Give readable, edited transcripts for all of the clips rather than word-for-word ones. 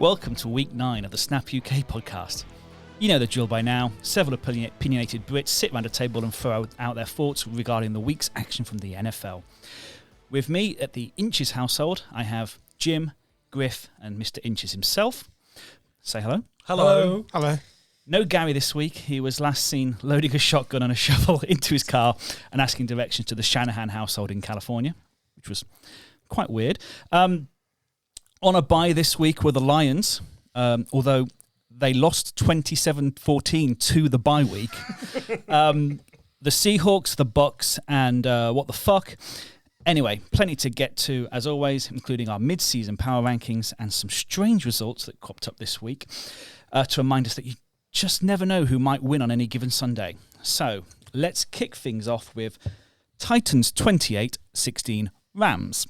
Welcome to week 9 of the Snap UK podcast. You know the drill by now. Several opinionated Brits sit around a table and throw out their thoughts regarding the week's action from the NFL. With me at the Inches household, I have Jim, Griff, and Mr. Inches himself. Say hello. Hello. Hello. No Gary this week. He was last seen loading a shotgun and a shovel into his car and asking directions to the Shanahan household in California, which was quite weird. On a bye this week were the Lions, although they lost 27-14 to the bye week. The Seahawks, the Bucks, and what the fuck. Anyway, plenty to get to, as always, including our mid-season power rankings and some strange results that cropped up this week to remind us that you just never know who might win on any given Sunday. So, let's kick things off with Titans 28-16 Rams.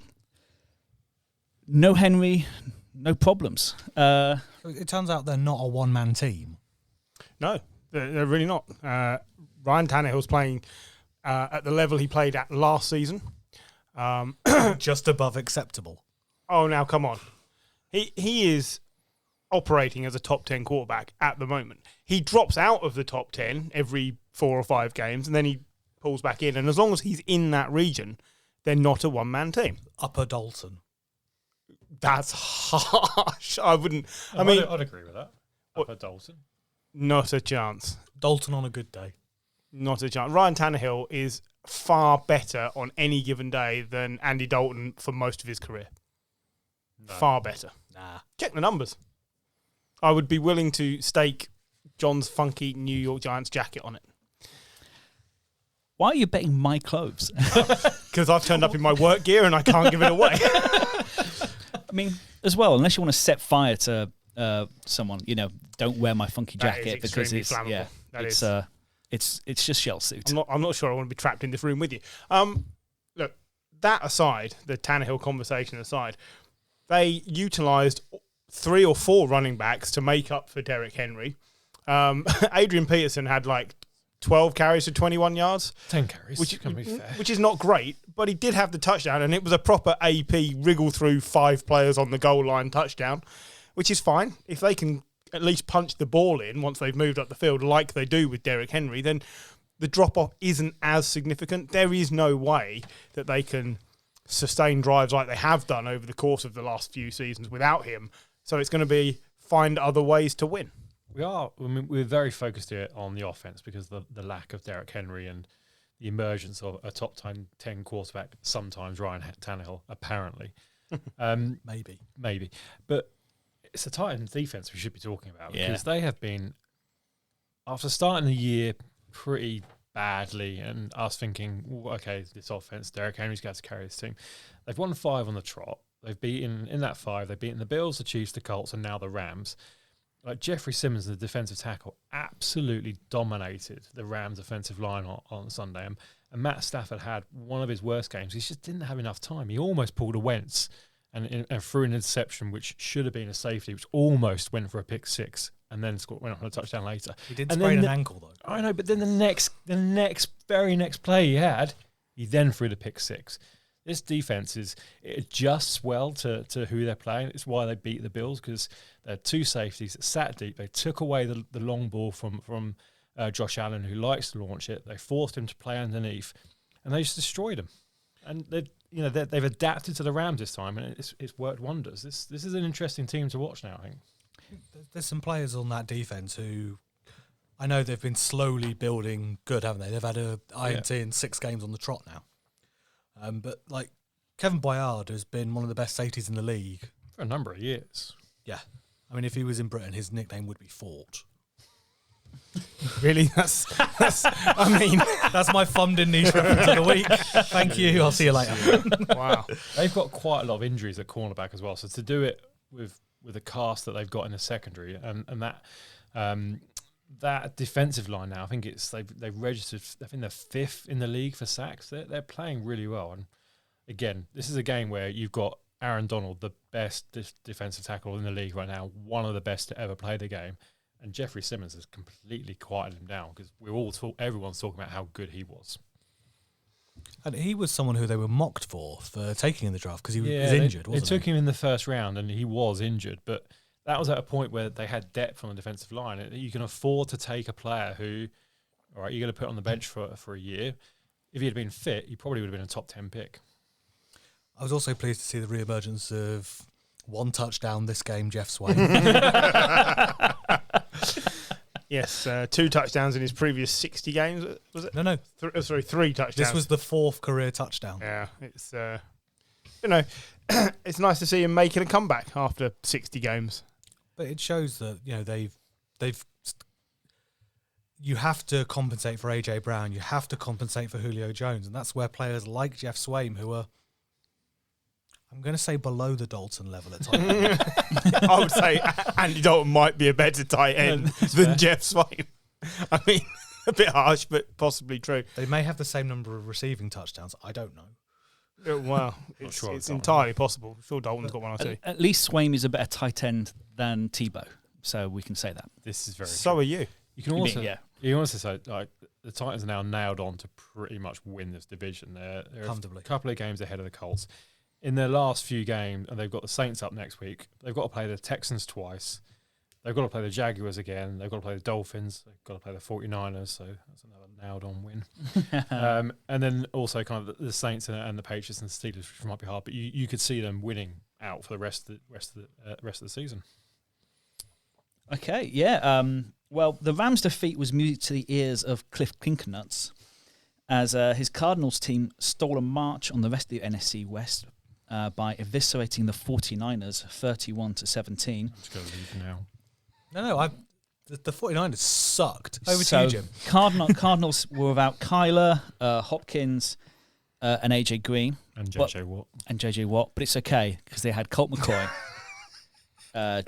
No Henry, no problems. It turns out they're not a one-man team. No, they're really not. Ryan Tannehill's playing at the level he played at last season. Just above acceptable. Oh, now come on. He is operating as a top 10 quarterback at the moment. He drops out of the top 10 every 4 or 5 games, and then he pulls back in. And as long as he's in that region, they're not a one-man team. Upper Dalton. That's harsh. I wouldn't. I'd agree with that. Upper Dalton. Not a chance. Dalton on a good day. Not a chance. Ryan Tannehill is far better on any given day than Andy Dalton for most of his career. No. Far better. Nah. Check the numbers. I would be willing to stake John's funky New York Giants jacket on it. Why are you betting my clothes? Because I've turned up in my work gear and I can't give it away. I mean, as well, unless you want to set fire to someone, don't wear my funky jacket because it's flammable. It's just shell suit. I'm not sure I want to be trapped in this room with you. Look, that aside, the Tannehill conversation aside, they utilised 3 or 4 running backs to make up for Derrick Henry. Adrian Peterson had 12 carries for 21 yards. 10 carries, which can be fair. Which is not great, but he did have the touchdown, and it was a proper AP wriggle through 5 players on the goal line touchdown, which is fine. If they can at least punch the ball in once they've moved up the field like they do with Derrick Henry, then the drop-off isn't as significant. There is no way that they can sustain drives like they have done over the course of the last few seasons without him, so it's going to be find other ways to win. We're very focused here on the offense because the lack of Derrick Henry and the emergence of a top 10 quarterback, sometimes Ryan Tannehill, apparently. Maybe. But it's the Titans defense we should be talking about because they have been, after starting the year pretty badly and us thinking, okay, this offense, Derrick Henry's got to carry this team. They've won 5 on the trot. They've beaten, in that 5, they've beaten the Bills, the Chiefs, the Colts, and now the Rams. Jeffrey Simmons, the defensive tackle, absolutely dominated the Rams' offensive line on Sunday. And Matt Stafford had one of his worst games. He just didn't have enough time. He almost pulled a Wentz and threw an interception, which should have been a safety, which almost went for a pick 6 and then went on a touchdown later. He did sprain an ankle, though. I know, but then the very next play he then threw the pick 6. This defense it adjusts well to who they're playing. It's why they beat the Bills, because they're 2 safeties that sat deep. They took away the long ball from Josh Allen, who likes to launch it. They forced him to play underneath, and they just destroyed him. And they've adapted to the Rams this time, and it's worked wonders. This is an interesting team to watch now, I think. There's some players on that defense who I know they've been slowly building good, haven't they? They've had an INT in 6 games on the trot now. But Kevin Boyard has been one of the best safeties in the league for a number of years. Yeah. I mean, if he was in Britain, his nickname would be Fort. Really? That's that's my funding niche reference of the week. Thank you. I'll see you later. Wow. They've got quite a lot of injuries at cornerback as well. So to do it with the cast that they've got in the secondary and that defensive line now, I think they've registered. I think they're 5th in the league for sacks. They're playing really well. And again, this is a game where you've got Aaron Donald, the best defensive tackle in the league right now, one of the best to ever play the game, and Jeffrey Simmons has completely quieted him down because everyone's talking about how good he was. And he was someone who they were mocked for taking in the draft because he was injured, wasn't he? They took him in the first round and he was injured, but that was at a point where they had depth on the defensive line. You can afford to take a player who, all right, you're going to put on the bench for a year. If he had been fit, he probably would have been a top 10 pick. I was also pleased to see the re-emergence of one touchdown this game, Jeff Swain. Yes, 2 touchdowns in his previous 60 games, was it? No. 3 touchdowns. This was the 4th career touchdown. Yeah, it's it's nice to see him making a comeback after 60 games. But it shows that they've you have to compensate for AJ Brown, you have to compensate for Julio Jones, and that's where players like Jeff Swaim, who are, I'm going to say, below the Dalton level at times. I would say Andy Dalton might be a better tight end than Jeff Swaim. I mean, a bit harsh, but possibly true. They may have the same number of receiving touchdowns. I don't know. Well, it's entirely possible. I'm sure Dalton's got 1 or 2. At least Swaim is a better tight end than Tebow, so we can say that. This is very So true. are you. You can also, yeah. you can also say, like, the Titans are now nailed on to pretty much win this division. They're Comfortably. a couple of games ahead of the Colts. In their last few games, and they've got the Saints up next week, they've got to play the Texans twice. They've got to play the Jaguars again. They've got to play the Dolphins. They've got to play the 49ers, so that's another nailed-on win. And then also kind of the Saints and the Patriots and the Steelers, which might be hard, but you could see them winning out for the rest of the season. Okay, yeah. Well, the Rams' defeat was music to the ears of Cliff Clinkernuts as his Cardinals team stole a march on the rest of the NFC West by eviscerating the 49ers 31-17. I'm just going to leave now. No, the 49ers sucked. Over So to you, Jim. Cardinals were without Kyler, Hopkins, and AJ Green. And JJ Watt. And JJ Watt, but it's okay because they had Colt McCoy,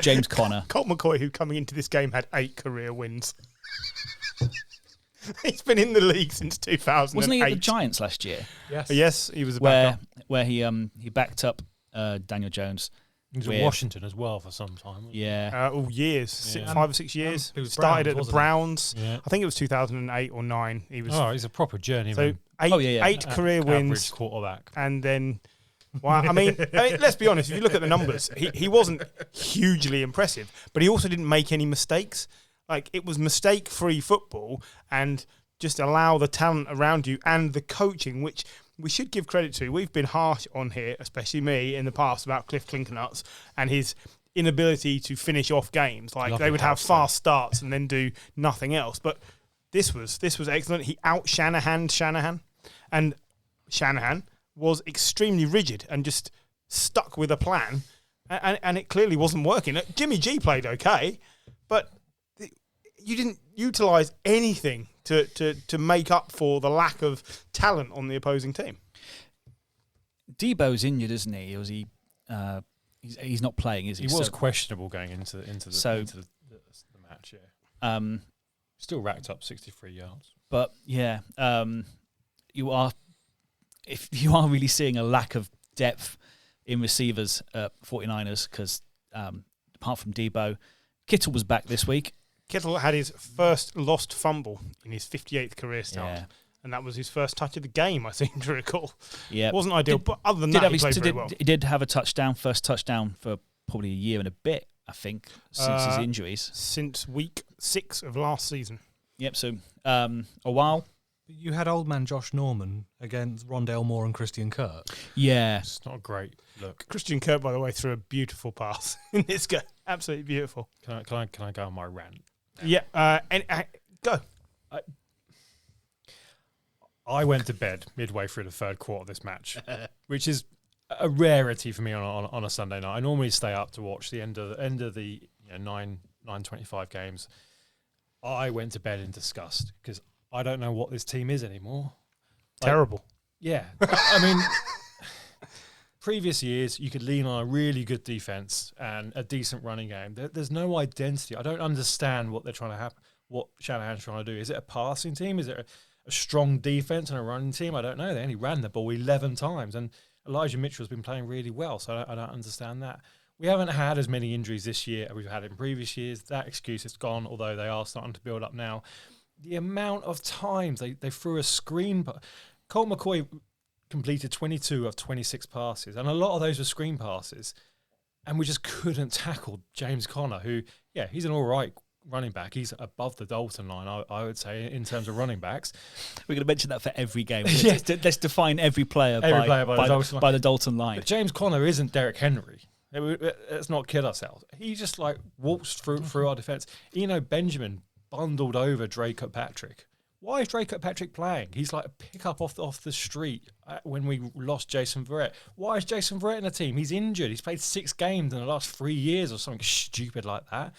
James Conner. Colt McCoy, who coming into this game had 8 career wins. He's been in the league since 2008. Wasn't he at the Giants last year? Yes. Yes, he was a backup. Where he backed up Daniel Jones. He was in Washington as well for some time. Wasn't he? Yeah. Years, Yeah. 5 or 6 years. He was Started Browns, at the Browns. Yeah. I think it was 2008 or 9. He was. Oh, he's a proper journeyman. So 8, yeah. 8 career Average wins, quarterback. and then. Well, I mean, let's be honest. If you look at the numbers, he wasn't hugely impressive, but he also didn't make any mistakes. Like, it was mistake-free football, and just allow the talent around you and the coaching, which we should give credit to. We've been harsh on here, especially me, in the past about Cliff Clinkernuts and his inability to finish off games. Like, they would have fast starts and then do nothing else. But this was excellent. He out-Shanahan'd Shanahan, and Shanahan was extremely rigid and just stuck with a plan, and it clearly wasn't working. Jimmy G played okay, but you didn't utilise anything to make up for the lack of talent on the opposing team. Debo's injured, isn't he? Or is he? He's not playing, is he? He was questionable going into the match. Yeah. Still racked up 63 yards. But yeah, if you are really seeing a lack of depth in receivers at 49ers, because apart from Debo, Kittle was back this week. Kittle had his first lost fumble in his 58th career start. Yeah. And that was his first touch of the game, I seem to recall. Yeah, wasn't ideal, but other than that, he played very well. He did have a touchdown, first touchdown for probably a year and a bit, I think, since his injuries. Since week 6 of last season. Yep, so a while. You had old man Josh Norman against Rondale Moore and Christian Kirk. Yeah. It's not a great look. Christian Kirk, by the way, threw a beautiful pass in this game. Absolutely beautiful. Can I go on my rant? Yeah, go. I went to bed midway through the third quarter of this match, which is a rarity for me on a Sunday night. I normally stay up to watch the end of the 9:25 games. I went to bed in disgust because I don't know what this team is anymore. Terrible. Yeah, I mean, previous years you could lean on a really good defense and a decent running game. There's no identity. I don't understand what they're trying to have. What Shanahan's trying to do. Is it a passing team? Is it a strong defense and a running team? I don't know. They only ran the ball 11 times, and Elijah Mitchell's been playing really well, so I don't understand that. We haven't had as many injuries this year as we've had in previous years. That excuse is gone, although they are starting to build up now. The amount of times they threw a screen. Colt McCoy completed 22 of 26 passes, and a lot of those were screen passes. and we just couldn't tackle James Conner, who, yeah, he's an all right running back. He's above the Dalton line, I would say, in terms of running backs. We're going to mention that for every game. Yeah. Let's define every player, by the Dalton line. But James Conner isn't Derrick Henry. Let's not kid ourselves. He just like waltzed through our defence. Benjamin bundled over Dre Kirkpatrick. Why is Dre Kirkpatrick playing? He's like a pickup off the street when we lost Jason Verrett. Why is Jason Verrett in the team? He's injured. He's played 6 games in the last 3 years or something stupid like that.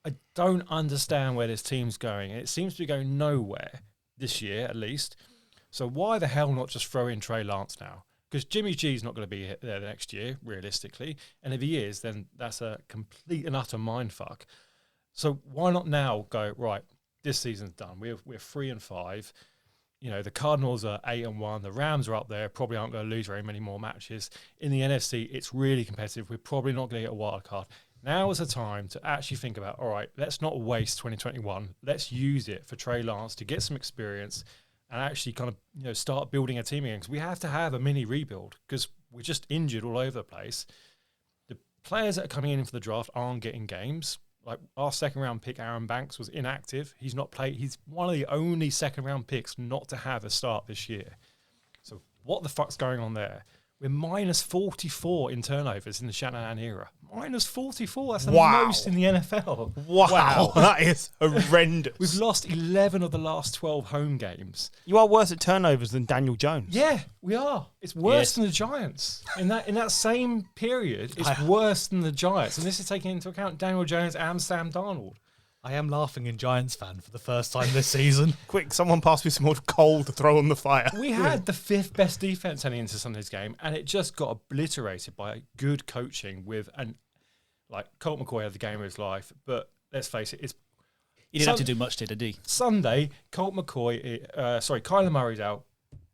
I don't understand where this team's going. It seems to be going nowhere this year, at least. So why the hell not just throw in Trey Lance now? Because Jimmy G's not going to be there next year, realistically. And if he is, then that's a complete and utter mindfuck. So why not now go, right, this season's done. We're 3-5. The Cardinals are 8-1. The Rams are up there, probably aren't going to lose very many more matches. In the NFC, it's really competitive. We're probably not going to get a wild card. Now is the time to actually think about, all right, let's not waste 2021. Let's use it for Trey Lance to get some experience and actually kind of start building a team again. Because we have to have a mini rebuild because we're just injured all over the place. The players that are coming in for the draft aren't getting games. Like our second round pick, Aaron Banks, was inactive. He's not played. He's one of the only second round picks not to have a start this year. So what the fuck's going on there? We're minus 44 in turnovers in the Shanahan era. Minus 44. That's the most in the NFL. Wow. That is horrendous. We've lost 11 of the last 12 home games. You are worse at turnovers than Daniel Jones. Yeah, we are. It's worse than the Giants. In that same period, it's worse than the Giants. And this is taking into account Daniel Jones and Sam Darnold. I am laughing in Giants fan for the first time this season. Quick, someone pass me some more coal to throw on the fire. We had the 5th best defense heading into Sunday's game, and it just got obliterated by good coaching with Colt McCoy had the game of his life. But let's face it, he didn't have to do much, did he? Sunday, Kyler Murray's out,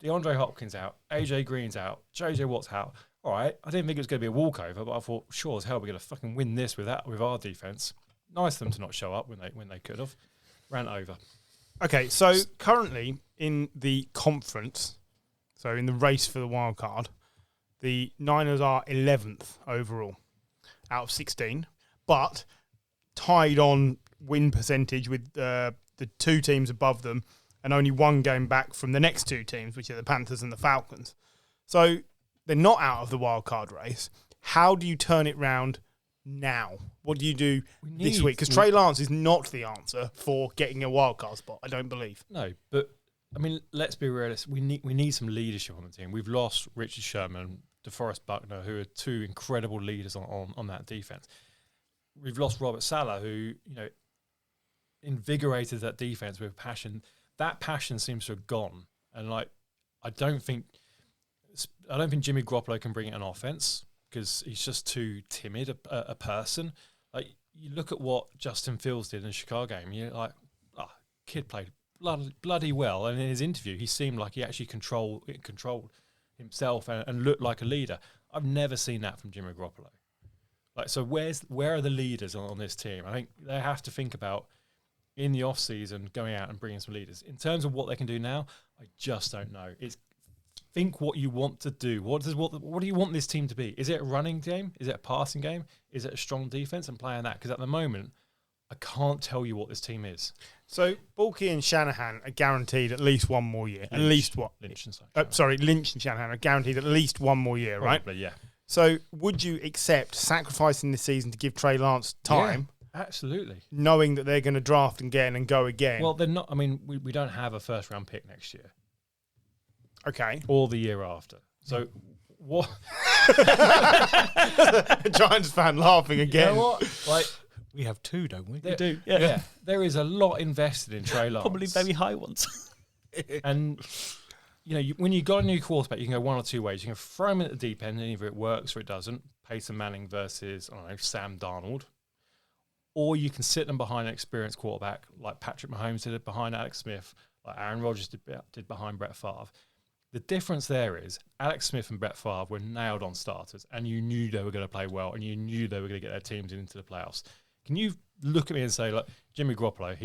DeAndre Hopkins out, AJ Green's out, JJ Watt's out. All right, I didn't think it was going to be a walkover, but I thought, sure as hell, we're going to fucking win this with our defense. Nice of them to not show up when they could have. Ran over. Okay, so currently in the conference, so in the race for the wild card, the Niners are 11th overall out of 16, but tied on win percentage with the 2 teams above them and only 1 game back from the next 2 teams, which are the Panthers and the Falcons. So they're not out of the wild card race. How do you turn it round now? What do you do this week? Because Trey Lance is not the answer for getting a wildcard spot, I don't believe. No, but I mean, let's be realistic. We need some leadership on the team. We've lost Richard Sherman, DeForest Buckner, who are 2 incredible leaders on that defense. We've lost Robert Saleh, who invigorated that defense with passion. That passion seems to have gone, and I don't think Jimmy Garoppolo can bring it on offense, because he's just too timid a person. Like, you look at what Justin Fields did in the Chicago game, you're like, kid played bloody well. And in his interview, he seemed like he actually controlled himself and looked like a leader. I've never seen that from Jimmy Garoppolo. Like, so where are the leaders on this team? I think they have to think about, in the offseason, going out and bringing some leaders. In terms of what they can do now, I just don't know. Think what you want to do. What do you want this team to be? Is it a running game? Is it a passing game? Is it a strong defense? And play on that. Because at the moment, I can't tell you what this team is. So Balky and Shanahan are guaranteed at least 1 more year. At least what? Lynch and Lynch and Shanahan are guaranteed at least 1 more year, right? Probably, yeah. So would you accept sacrificing this season to give Trey Lance time? Yeah, absolutely. Knowing that they're going to draft again and go again? Well, they're not. I mean, we don't have a first-round pick next year. Okay. Or the year after. So what? Giants fan laughing again. You know what? Like, we have 2, don't we? We do. Yeah. There is a lot invested in Trey Lance. Probably very high ones. And when you got a new quarterback, you can go 1 or 2 ways. You can throw him at the deep end, and either it works or it doesn't. Peyton Manning versus Sam Darnold. Or you can sit them behind an experienced quarterback like Patrick Mahomes did behind Alex Smith, like Aaron Rodgers did behind Brett Favre. The difference there is Alex Smith and Brett Favre were nailed on starters, and you knew they were going to play well, and you knew they were going to get their teams into the playoffs. Can you look at me and say, like, Jimmy Garoppolo,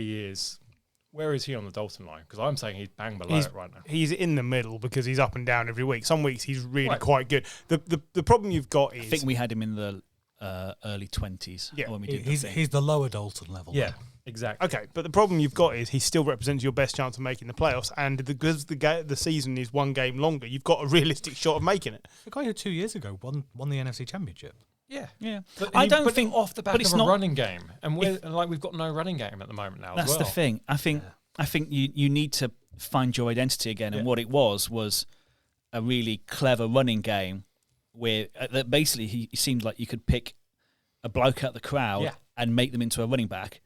where is he on the Dalton line? Because I'm saying he's bang below it right now. He's in the middle because he's up and down every week. Some weeks he's really quite good. The problem you've got is... I think we had him in the early 20s. Yeah. when we did He's the lower Dalton level. Yeah, exactly. Okay, but the problem you've got is he still represents your best chance of making the playoffs, and because the season is one game longer, you've got a realistic shot of making it. The guy who 2 years ago won the NFC Championship. Yeah, Yeah. But I don't think off the back but of it's a not, running game, and we've got no running game at the moment now. That's as well. the thing. I think you need to find your identity again, and what it was a really clever running game where that basically he seemed like you could pick a bloke out the crowd and make them into a running back,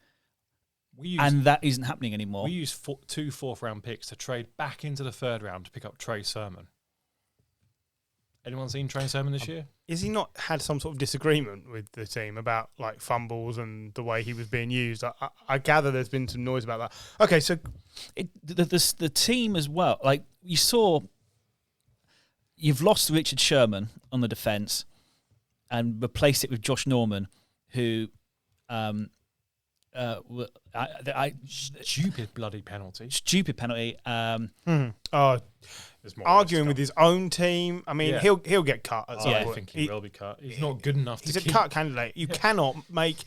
and that isn't happening anymore. We used 2 4th-round picks to trade back into the 3rd round to pick up Trey Sermon. Anyone seen Trey Sermon this year? Is he not had some sort of disagreement with the team about like fumbles and the way he was being used? I gather there's been some noise about that. Okay, so the team as well, like you saw, you've lost Richard Sherman on the defence and replaced it with Josh Norman, who Stupid bloody penalty. Stupid penalty. Arguing with his own team. I mean, he'll get cut at some I point. think he will be cut. He's not good enough. He's to a keep. cut candidate. You cannot make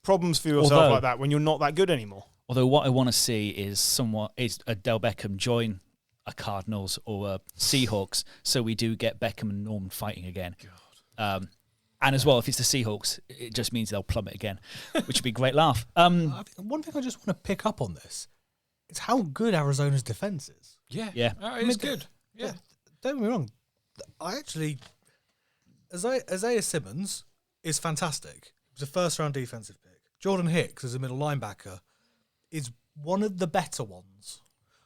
problems for yourself like that when you're not that good anymore. Although what I want to see is Odell Beckham join a Cardinals or a Seahawks, so we do get Beckham and Norman fighting again. And as well, if it's the Seahawks, it just means they'll plummet again, which would be a great laugh. One thing I just want to pick up on this is how good Arizona's defense is. Yeah. It's good. Yeah. Don't get me wrong. I actually, Isaiah Simmons is fantastic. He was a 1st-round defensive pick. Jordan Hicks as a middle linebacker is one of the better ones.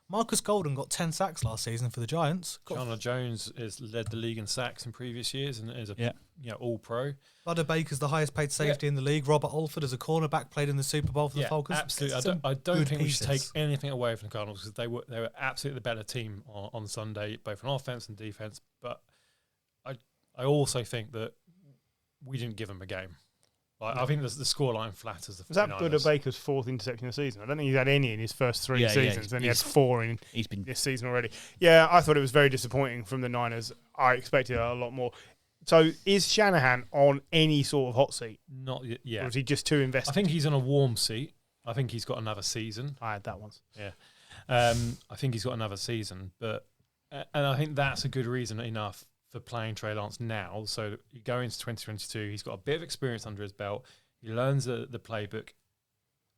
Marcus Golden got 10 sacks last season for the Giants. Chandler Jones has led the league in sacks in previous years and is a all-pro. Butter Baker's the highest paid safety in the league. Robert Alford as a cornerback played in the Super Bowl for the Falcons. Absolutely. I don't think we should take anything away from the Cardinals because they were absolutely the better team on Sunday, both on offense and defense. But I also think that we didn't give them a game. I think the scoreline flatters the 49ers. Was that Buddha Baker's 4th interception of the season? I don't think he's had any in his first 3 seasons, and he had 4 in this season already. Yeah, I thought it was very disappointing from the Niners. I expected a lot more. So is Shanahan on any sort of hot seat? Not yet. Or is he just too invested? I think he's on a warm seat. I think he's got another season. I had that once. Yeah. I think he's got another season. And I think that's a good reason enough for playing Trey Lance now. So you go into 2022, he's got a bit of experience under his belt. He learns the playbook,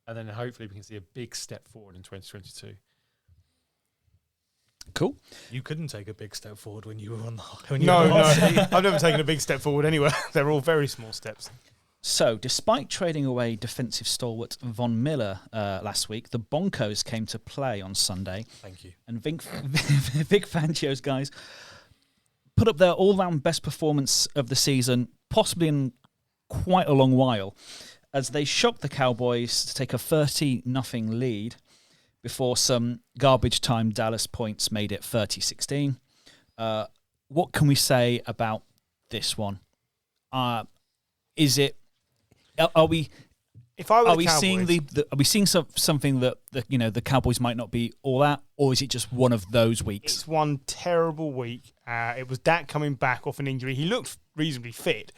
and then hopefully we can see a big step forward in 2022. Cool. You couldn't take a big step forward when you were on the No. I've never taken a big step forward anywhere. They're all very small steps. So, despite trading away defensive stalwart Von Miller last week, the Broncos came to play on Sunday. Thank you. And Vic Fangio's guys put up their all-round best performance of the season, possibly in quite a long while, as they shocked the Cowboys to take a 30-0 lead before some garbage time Dallas points made it 30-16. What can we say about this one? Is it? Are we? If I were are the we Cowboys, seeing are we seeing something that the Cowboys might not be all that, or is it just one of those weeks? It's one terrible week. It was Dak coming back off an injury. He looked reasonably fit,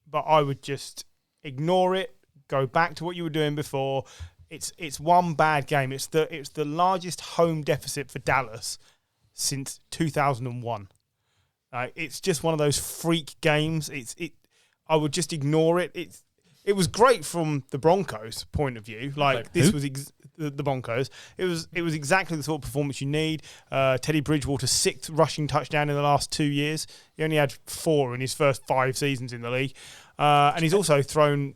but I would just ignore it. Go back to what you were doing before. It's one bad game. It's the largest home deficit for Dallas since 2001. It's just one of those freak games. I would just ignore it. It was great from the Broncos' point of view. This was the Broncos. It was exactly the sort of performance you need. Teddy Bridgewater's 6th rushing touchdown in the last 2 years. He only had 4 in his first 5 seasons in the league. And he's also thrown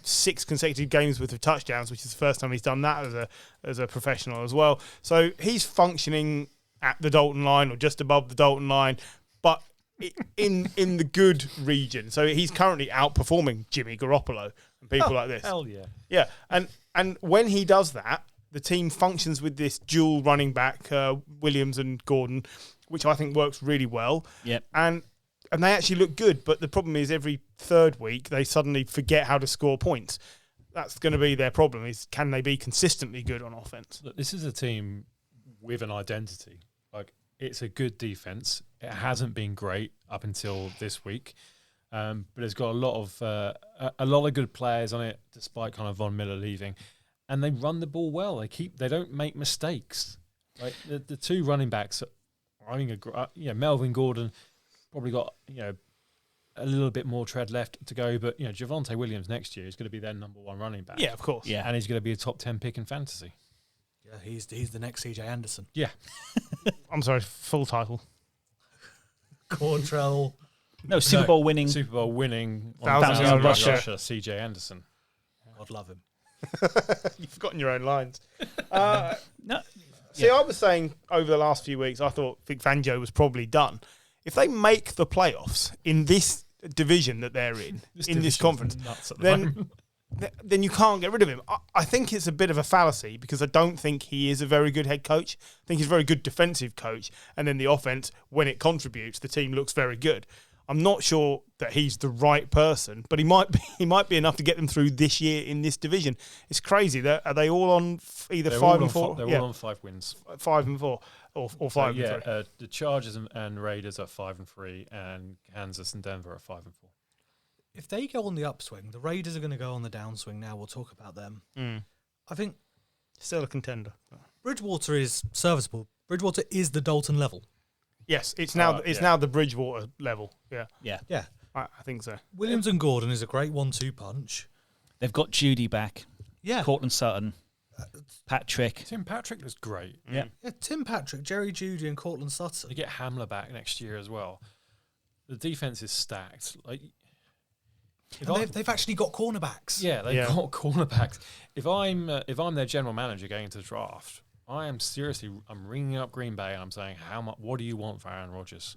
6 consecutive games worth of touchdowns, which is the first time he's done that as a professional as well. So he's functioning at the Dalton line or just above the Dalton line, but in the good region. So he's currently outperforming Jimmy Garoppolo and people like this. Hell yeah. Yeah, and when he does that, the team functions with this dual running back, Williams and Gordon, which I think works really well. Yep. And they actually look good, but the problem is every third week they suddenly forget how to score points. That's going to be their problem, is can they be consistently good on offense? Look, this is a team with an identity. It's a good defense. It hasn't been great up until this week. but it's got a lot of good players on it, despite kind of Von Miller leaving, and they run the ball well. They don't make mistakes. Like the two running backs, I think, Melvin Gordon probably got a little bit more tread left to go, but Javonte Williams next year is going to be their number one running back. Yeah, of course. Yeah, and he's going to be a top 10 pick in fantasy. Yeah, he's the next CJ Anderson. Yeah. I'm sorry, full title. Cortrell. No, Super Bowl winning. 1,000-yard rusher. CJ Anderson. God love him. You've forgotten your own lines. No. See, I was saying over the last few weeks, I thought Vic Fangio was probably done. If they make the playoffs in this division that they're in this conference, then you can't get rid of him. I think it's a bit of a fallacy because I don't think he is a very good head coach. I think he's a very good defensive coach. And then the offense, when it contributes, the team looks very good. I'm not sure that he's the right person, but he might be enough to get them through this year in this division. It's crazy. Are they all on either they're 5 and 4? They're all on 5 wins. 5 and 4, or 5 and 3. The Chargers and Raiders are 5 and 3, and Kansas and Denver are 5 and 4. If they go on the upswing, the Raiders are going to go on the downswing now. We'll talk about them. I think still a contender. Bridgewater is serviceable. Bridgewater is the Dalton level. Yes, it's now now the Bridgewater level. Yeah. I think so. Williams and Gordon is a great 1-2 punch. They've got Judy back. Yeah. Cortland Sutton. Patrick. Tim Patrick looks great. Yeah. Tim Patrick, Jerry Jeudy and Cortland Sutton. You get Hamler back next year as well. The defense is stacked. They've actually got cornerbacks. Yeah, they've got cornerbacks. If I'm their general manager going into the draft, I'm ringing up Green Bay and I'm saying, what do you want for Aaron Rodgers?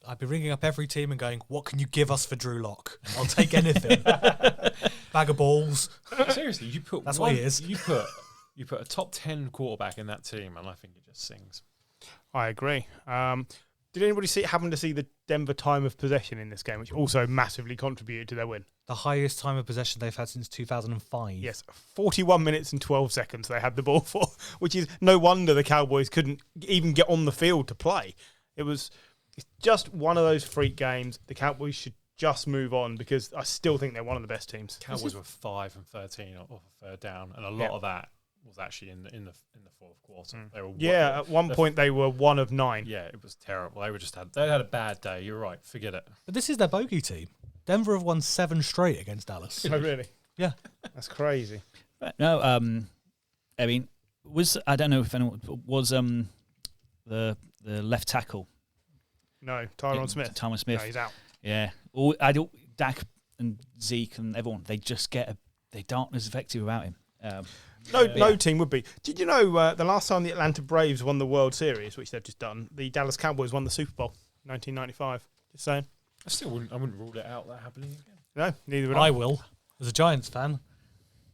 I'd be ringing up every team and going, what can you give us for Drew Lock? I'll take anything. Bag of balls. Seriously, you put that's what he is. You put a top 10 quarterback in that team, and I think it just sings. I agree. Did anybody happen to see the Denver time of possession in this game, which also massively contributed to their win? The highest time of possession they've had since 2005. Yes, 41 minutes and 12 seconds they had the ball for, which is no wonder the Cowboys couldn't even get on the field to play. It's just one of those freak games. The Cowboys should just move on because I still think they're one of the best teams. Cowboys were 5 and 13 off a third down, and a lot of that was actually in the fourth quarter. They were at one point they were 1 of 9. Yeah, it was terrible. They had a bad day. You're right. Forget it. But this is their bogey team. Denver have won 7 straight against Dallas. Oh, really? Yeah. That's crazy. No, I mean, I don't know if anyone was the left tackle. No, Tyron Smith. Tyron Smith. No, he's out. Yeah. Dak and Zeke and everyone, they aren't as effective without him. No team would be. Did you know the last time the Atlanta Braves won the World Series, which they've just done, the Dallas Cowboys won the Super Bowl, 1995? Just saying. I wouldn't rule it out that happening again. No, neither would I. I will, as a Giants fan.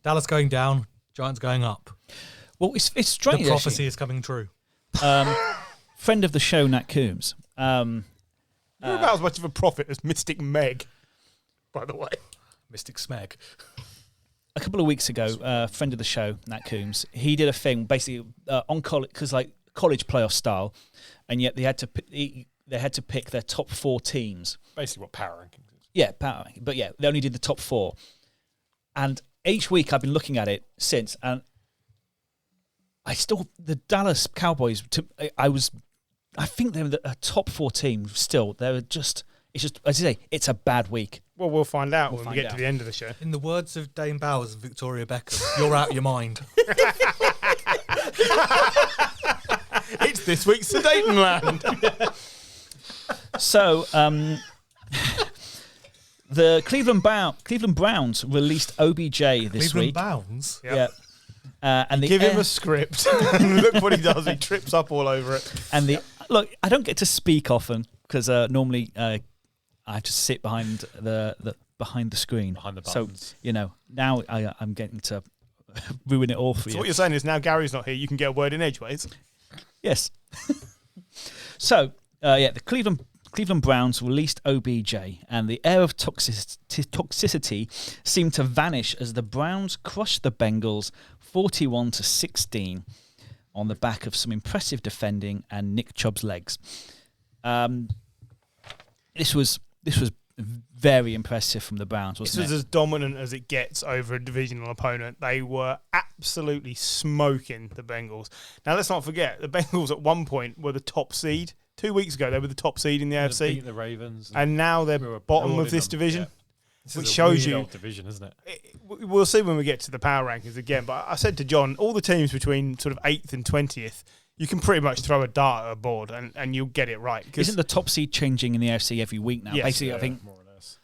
Dallas going down, Giants going up. Well, it's strange. The prophecy is coming true. Friend of the show, Nat Coombs. You're about as much of a prophet as Mystic Meg, by the way. Mystic Smeg. A couple of weeks ago, friend of the show, Nat Coombs, he did a thing basically on college, because college playoff style, and yet they had to pick their top 4 teams. Basically, what power rankings is. Yeah, power ranking. But yeah, they only did the top 4, and each week I've been looking at it since, and the Dallas Cowboys. I think they're a top 4 team still. It's just as you say, it's a bad week. Well, we'll find out when we get to the end of the show. In the words of Dane Bowers and Victoria Beckham, you're out your mind. It's this week's Sudetenland. So, the Cleveland Browns released OBJ this week. Cleveland Browns? Yeah. And Give him a script. Look what he does. He trips up all over it. And look, I don't get to speak often because normally I have to sit behind the screen. Behind the buttons. So, now I'm getting to ruin it all for you. So what you're saying is now Gary's not here, you can get a word in edgeways. Yes. So, the Cleveland Browns released OBJ, and the air of toxicity seemed to vanish as the Browns crushed the Bengals 41-16 on the back of some impressive defending and Nick Chubb's legs. This was very impressive from the Browns, This wasn't was it? as dominant as it gets over a divisional opponent. They were absolutely smoking the Bengals. Now, let's not forget, the Bengals at one point were the top seed. 2 weeks ago, they were the top seed in the They AFC. beat the Ravens. And now they're we were bottom broad of in this them. division. Yeah. This Which is a shows weird you- old division, isn't it? We'll see when we get to the power rankings again. But I said to John, all the teams between sort of 8th and 20th, you can pretty much throw a dart at a board and you'll get it right. 'Cause- Isn't the top seed changing in the AFC every week now? Yes. Basically, Yeah, I think more or less.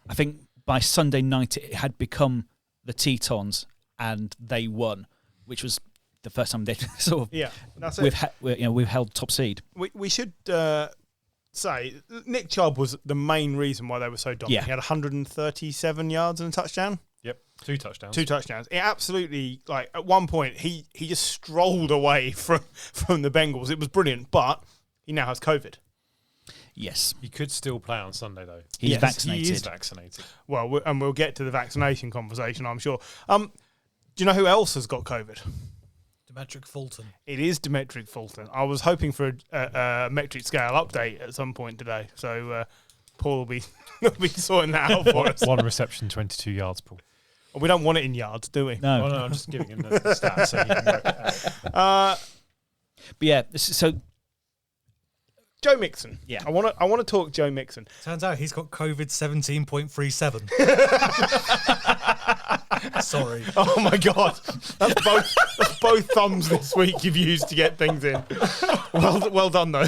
by Sunday night it had become the Tetons, and they won, which was the first time they sort of yeah, that's it. we've held top seed. We should say Nick Chubb was the main reason why they were so dominant. Yeah. He had 137 yards and a touchdown. Yep, 2 touchdowns. 2 touchdowns. It absolutely, like, at one point, he just strolled away from the Bengals. It was brilliant, but he now has COVID. Yes, He could still play on Sunday, though. he's Yes, vaccinated. He is vaccinated. Well, we'll get to the vaccination conversation, I'm sure. Do you know who else has got COVID? Demetric Fulton. It is Demetric Fulton. I was hoping for a metric scale update at some point today, so Paul will be sorting that out for us. 1 reception, 22 yards, Paul. We don't want it in yards, do we? No, Oh, no, I'm just giving him the stats so he can work it out. but yeah, so Joe Mixon. Yeah. I want to talk Joe Mixon. Turns out he's got COVID 17.37. Sorry. Oh my God, that's both thumbs this week you've used to get things in. Well done though.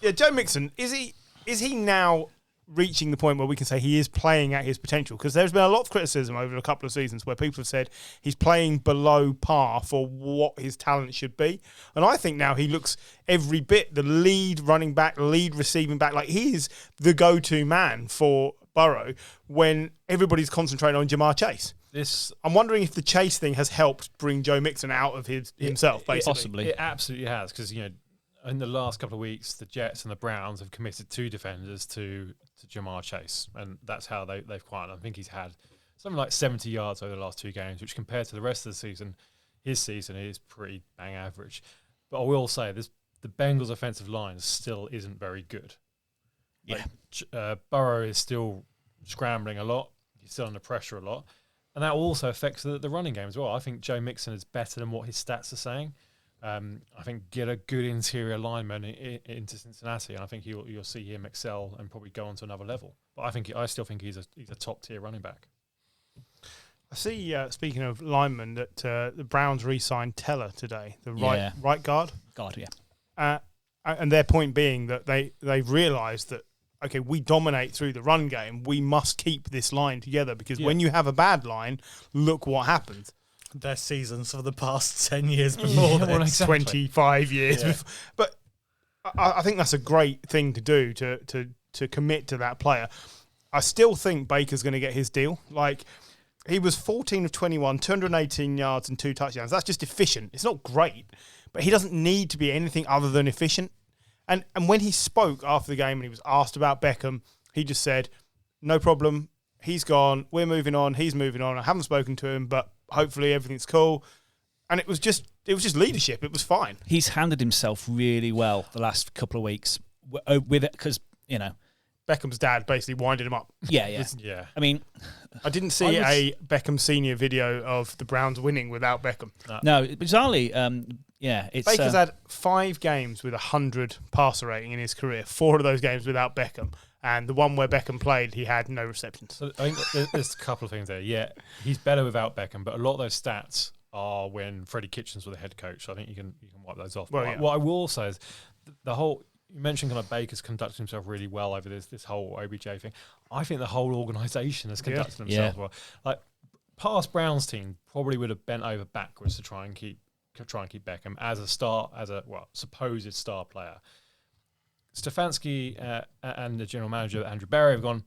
Yeah, Joe Mixon, is he now reaching the point where we can say he is playing at his potential? Because there's been a lot of criticism over a couple of seasons where people have said he's playing below par for what his talent should be. And I think now he looks every bit the lead running back, lead receiving back. Like, he is the go-to man for Burrow when everybody's concentrating on Jamar Chase. I'm wondering if the Chase thing has helped bring Joe Mixon out of himself, basically. possibly. It absolutely has, because, in the last couple of weeks, the Jets and the Browns have committed 2 defenders to Jamar Chase, and that's how they've quite. I think he's had something like 70 yards over the last 2 games, which compared to the rest of the season, his season is pretty bang average. But I will say, the Bengals' offensive line still isn't very good. yeah, Burrow is still scrambling a lot. He's still under pressure a lot. And that also affects the running game as well. I think Joe Mixon is better than what his stats are saying. I think get a good interior lineman into Cincinnati, and I think you'll see him excel and probably go on to another level. But I still think he's a top tier running back. I see, speaking of linemen, that the Browns re-signed Teller today, the right guard. God, yeah. And their point being that they've realised that, okay, we dominate through the run game. We must keep this line together because when you have a bad line, look what happens. Their seasons for the past 10 years before this. Well, exactly. 25 years. Yeah. But I think that's a great thing to do, to commit to that player. I still think Baker's going to get his deal. Like, he was 14 of 21, 218 yards and 2 touchdowns. That's just efficient. It's not great, but he doesn't need to be anything other than efficient. And when he spoke after the game and he was asked about Beckham, he just said, no problem. He's gone. We're moving on. He's moving on. I haven't spoken to him, but hopefully everything's cool. And it was just leadership. It was fine. He's handled himself really well the last couple of weeks with it because, Beckham's dad basically winded him up. yeah. Yeah. I mean, I didn't see a Beckham senior video of the Browns winning without Beckham. no, bizarrely, it's Baker's had 5 games with 100 passer rating in his career. 4 of those games without Beckham. And the one where Beckham played, he had no receptions. So I think there's a couple of things there. Yeah, he's better without Beckham, but a lot of those stats are when Freddie Kitchens was the head coach. So I think you can wipe those off. Well, But yeah. what I will say is the whole. You mentioned kind of Baker's conducted himself really well over this whole OBJ thing. I think the whole organisation has conducted themselves well. Like, past Browns team probably would have bent over backwards to try and keep Beckham as a supposed star player. Stefanski and the general manager Andrew Barry have gone,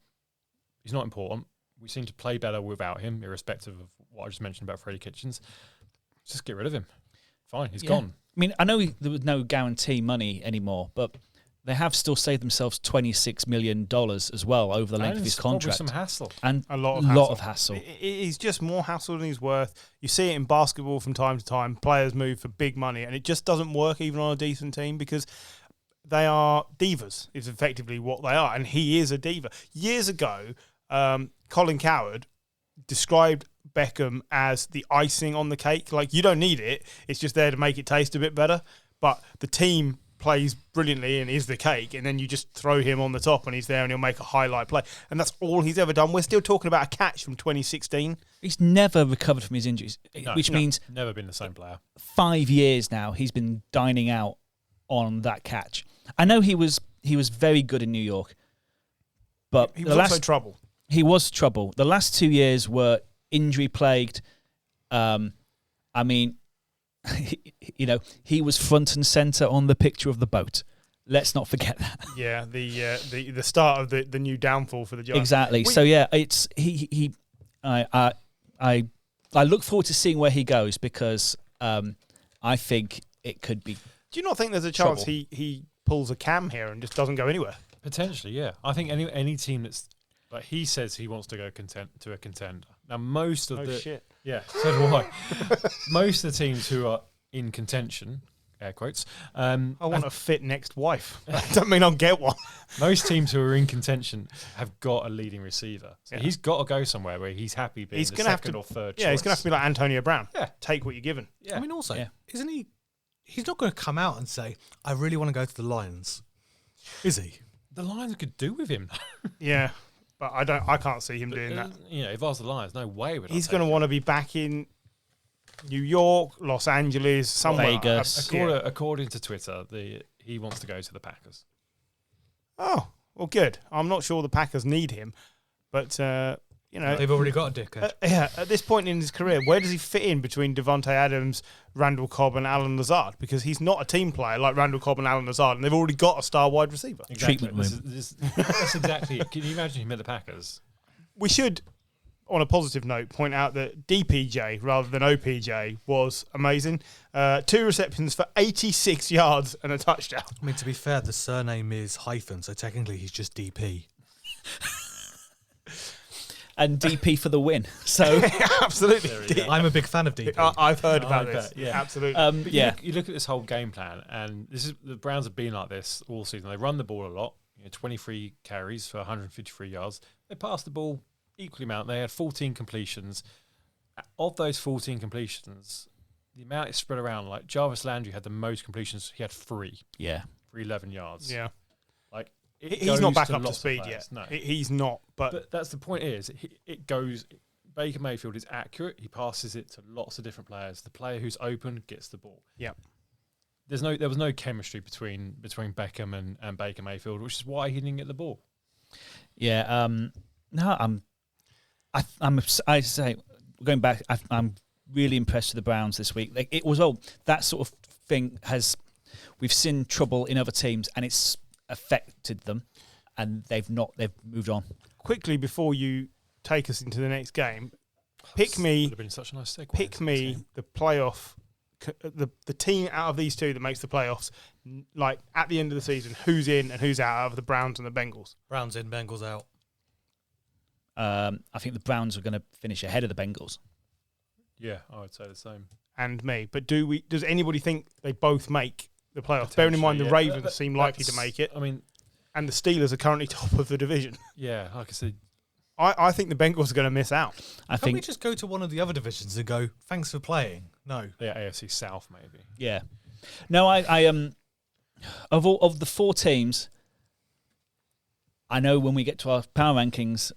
he's not important. We seem to play better without him, irrespective of what I just mentioned about Freddie Kitchens. Just get rid of him. Fine, he's gone. I mean, I know there was no guarantee money anymore, but they have still saved themselves $26 million as well over the length of his contract. Probably some hassle. And A lot of hassle. He's just more hassle than he's worth. You see it in basketball from time to time. Players move for big money, and it just doesn't work even on a decent team because they are divas, is effectively what they are. And he is a diva. Years ago, Colin Coward described Beckham as the icing on the cake. Like, you don't need it. It's just there to make it taste a bit better. But the team plays brilliantly and is the cake, and then you just throw him on the top and he's there and he'll make a highlight play. And that's all he's ever done. We're still talking about a catch from 2016. He's never recovered from his injuries, which means never been the same player. 5 years now he's been dining out on that catch. I know he was very good in New York, but he was also trouble. He was trouble. The last 2 years were injury plagued. I mean, he was front and center on the picture of the boat. Let's not forget that. Yeah, the start of the new downfall for the Giants. Exactly. So yeah, it's I look forward to seeing where he goes, because I think it could be. Do you not think there's a chance he pulls a Cam here and just doesn't go anywhere? Potentially, yeah. I think any team that's like, he says he wants to go to a contender. Now most of shit. Yeah, so do I. Most of the teams who are in contention, air quotes. I want a fit next wife. That doesn't mean I'll get one. Most teams who are in contention have got a leading receiver. So he's got to go somewhere where he's happy being the second or third choice. Yeah, he's going to have to be like Antonio Brown. Yeah. Take what you're given. Yeah. I mean, also, isn't he... He's not going to come out and say, I really want to go to the Lions. Is he? The Lions could do with him. Yeah, but I can't see him doing that. If I was the Lions, no way would I. He's going to want to be back in New York, Los Angeles, somewhere. Vegas. According to Twitter, he wants to go to the Packers. Oh, well, good. I'm not sure the Packers need him, but they've already got a dickhead. At this point in his career, where does he fit in between Devontae Adams, Randall Cobb, and Alan Lazard? Because he's not a team player like Randall Cobb and Alan Lazard, and they've already got a star wide receiver. Exactly. That's exactly it. Can you imagine him at the Packers? We should, on a positive note, point out that DPJ rather than OPJ was amazing. 2 receptions for 86 yards and a touchdown. I mean, to be fair, the surname is hyphen, so technically he's just DP. And DP for the win. So absolutely, I'm a big fan of DP. I've heard about this. Yeah, absolutely. You look at this whole game plan, and the Browns have been like this all season. They run the ball a lot. 23 carries for 153 yards. They passed the ball equally amount. They had 14 completions. Of those 14 completions, the amount is spread around. Like Jarvis Landry had the most completions. He had 3. Yeah, for 11 yards. Yeah, like. He's not back up to speed yet. No. He's not. But that's the point is, it goes... Baker Mayfield is accurate. He passes it to lots of different players. The player who's open gets the ball. Yeah. There was no chemistry between Beckham and Baker Mayfield, which is why he didn't get the ball. Yeah. I say, going back, I'm really impressed with the Browns this week. Like, it was that sort of thing we've seen trouble in other teams, and it's affected them, and they've moved on. Quickly, before you take us into the next game, pick me. Would have been such a nice segue. Pick me the playoff, the team out of these two that makes the playoffs. Like at the end of the season, who's in and who's out of the Browns and the Bengals? Browns in, Bengals out. I think the Browns are going to finish ahead of the Bengals. Yeah, I would say the same. And me, but does anybody think they both make the playoffs? Bearing in mind the Ravens seem likely to make it. I mean, and the Steelers are currently top of the division. Yeah, like I said, I think the Bengals are going to miss out. Can't we just go to one of the other divisions and go, thanks for playing? No. Yeah, AFC South maybe. Yeah. No, I of the 4 teams, I know when we get to our power rankings,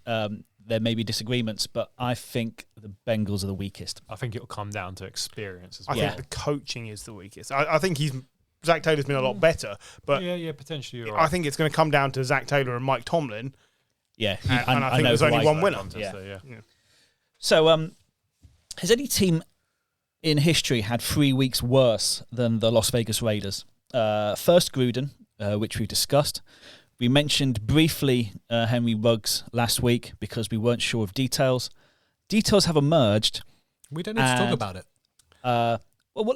there may be disagreements, but I think the Bengals are the weakest. I think it'll come down to experience as well. I think the coaching is the weakest. I think Zach Taylor's been a lot better, but potentially you're right. I think it's going to come down to Zach Taylor and Mike Tomlin. Yeah, and I think there's only one winner. So, has any team in history had 3 weeks worse than the Las Vegas Raiders? First, Gruden, which we've discussed. We mentioned briefly Henry Ruggs last week because we weren't sure of details. Details have emerged. We don't need to talk about it. Well,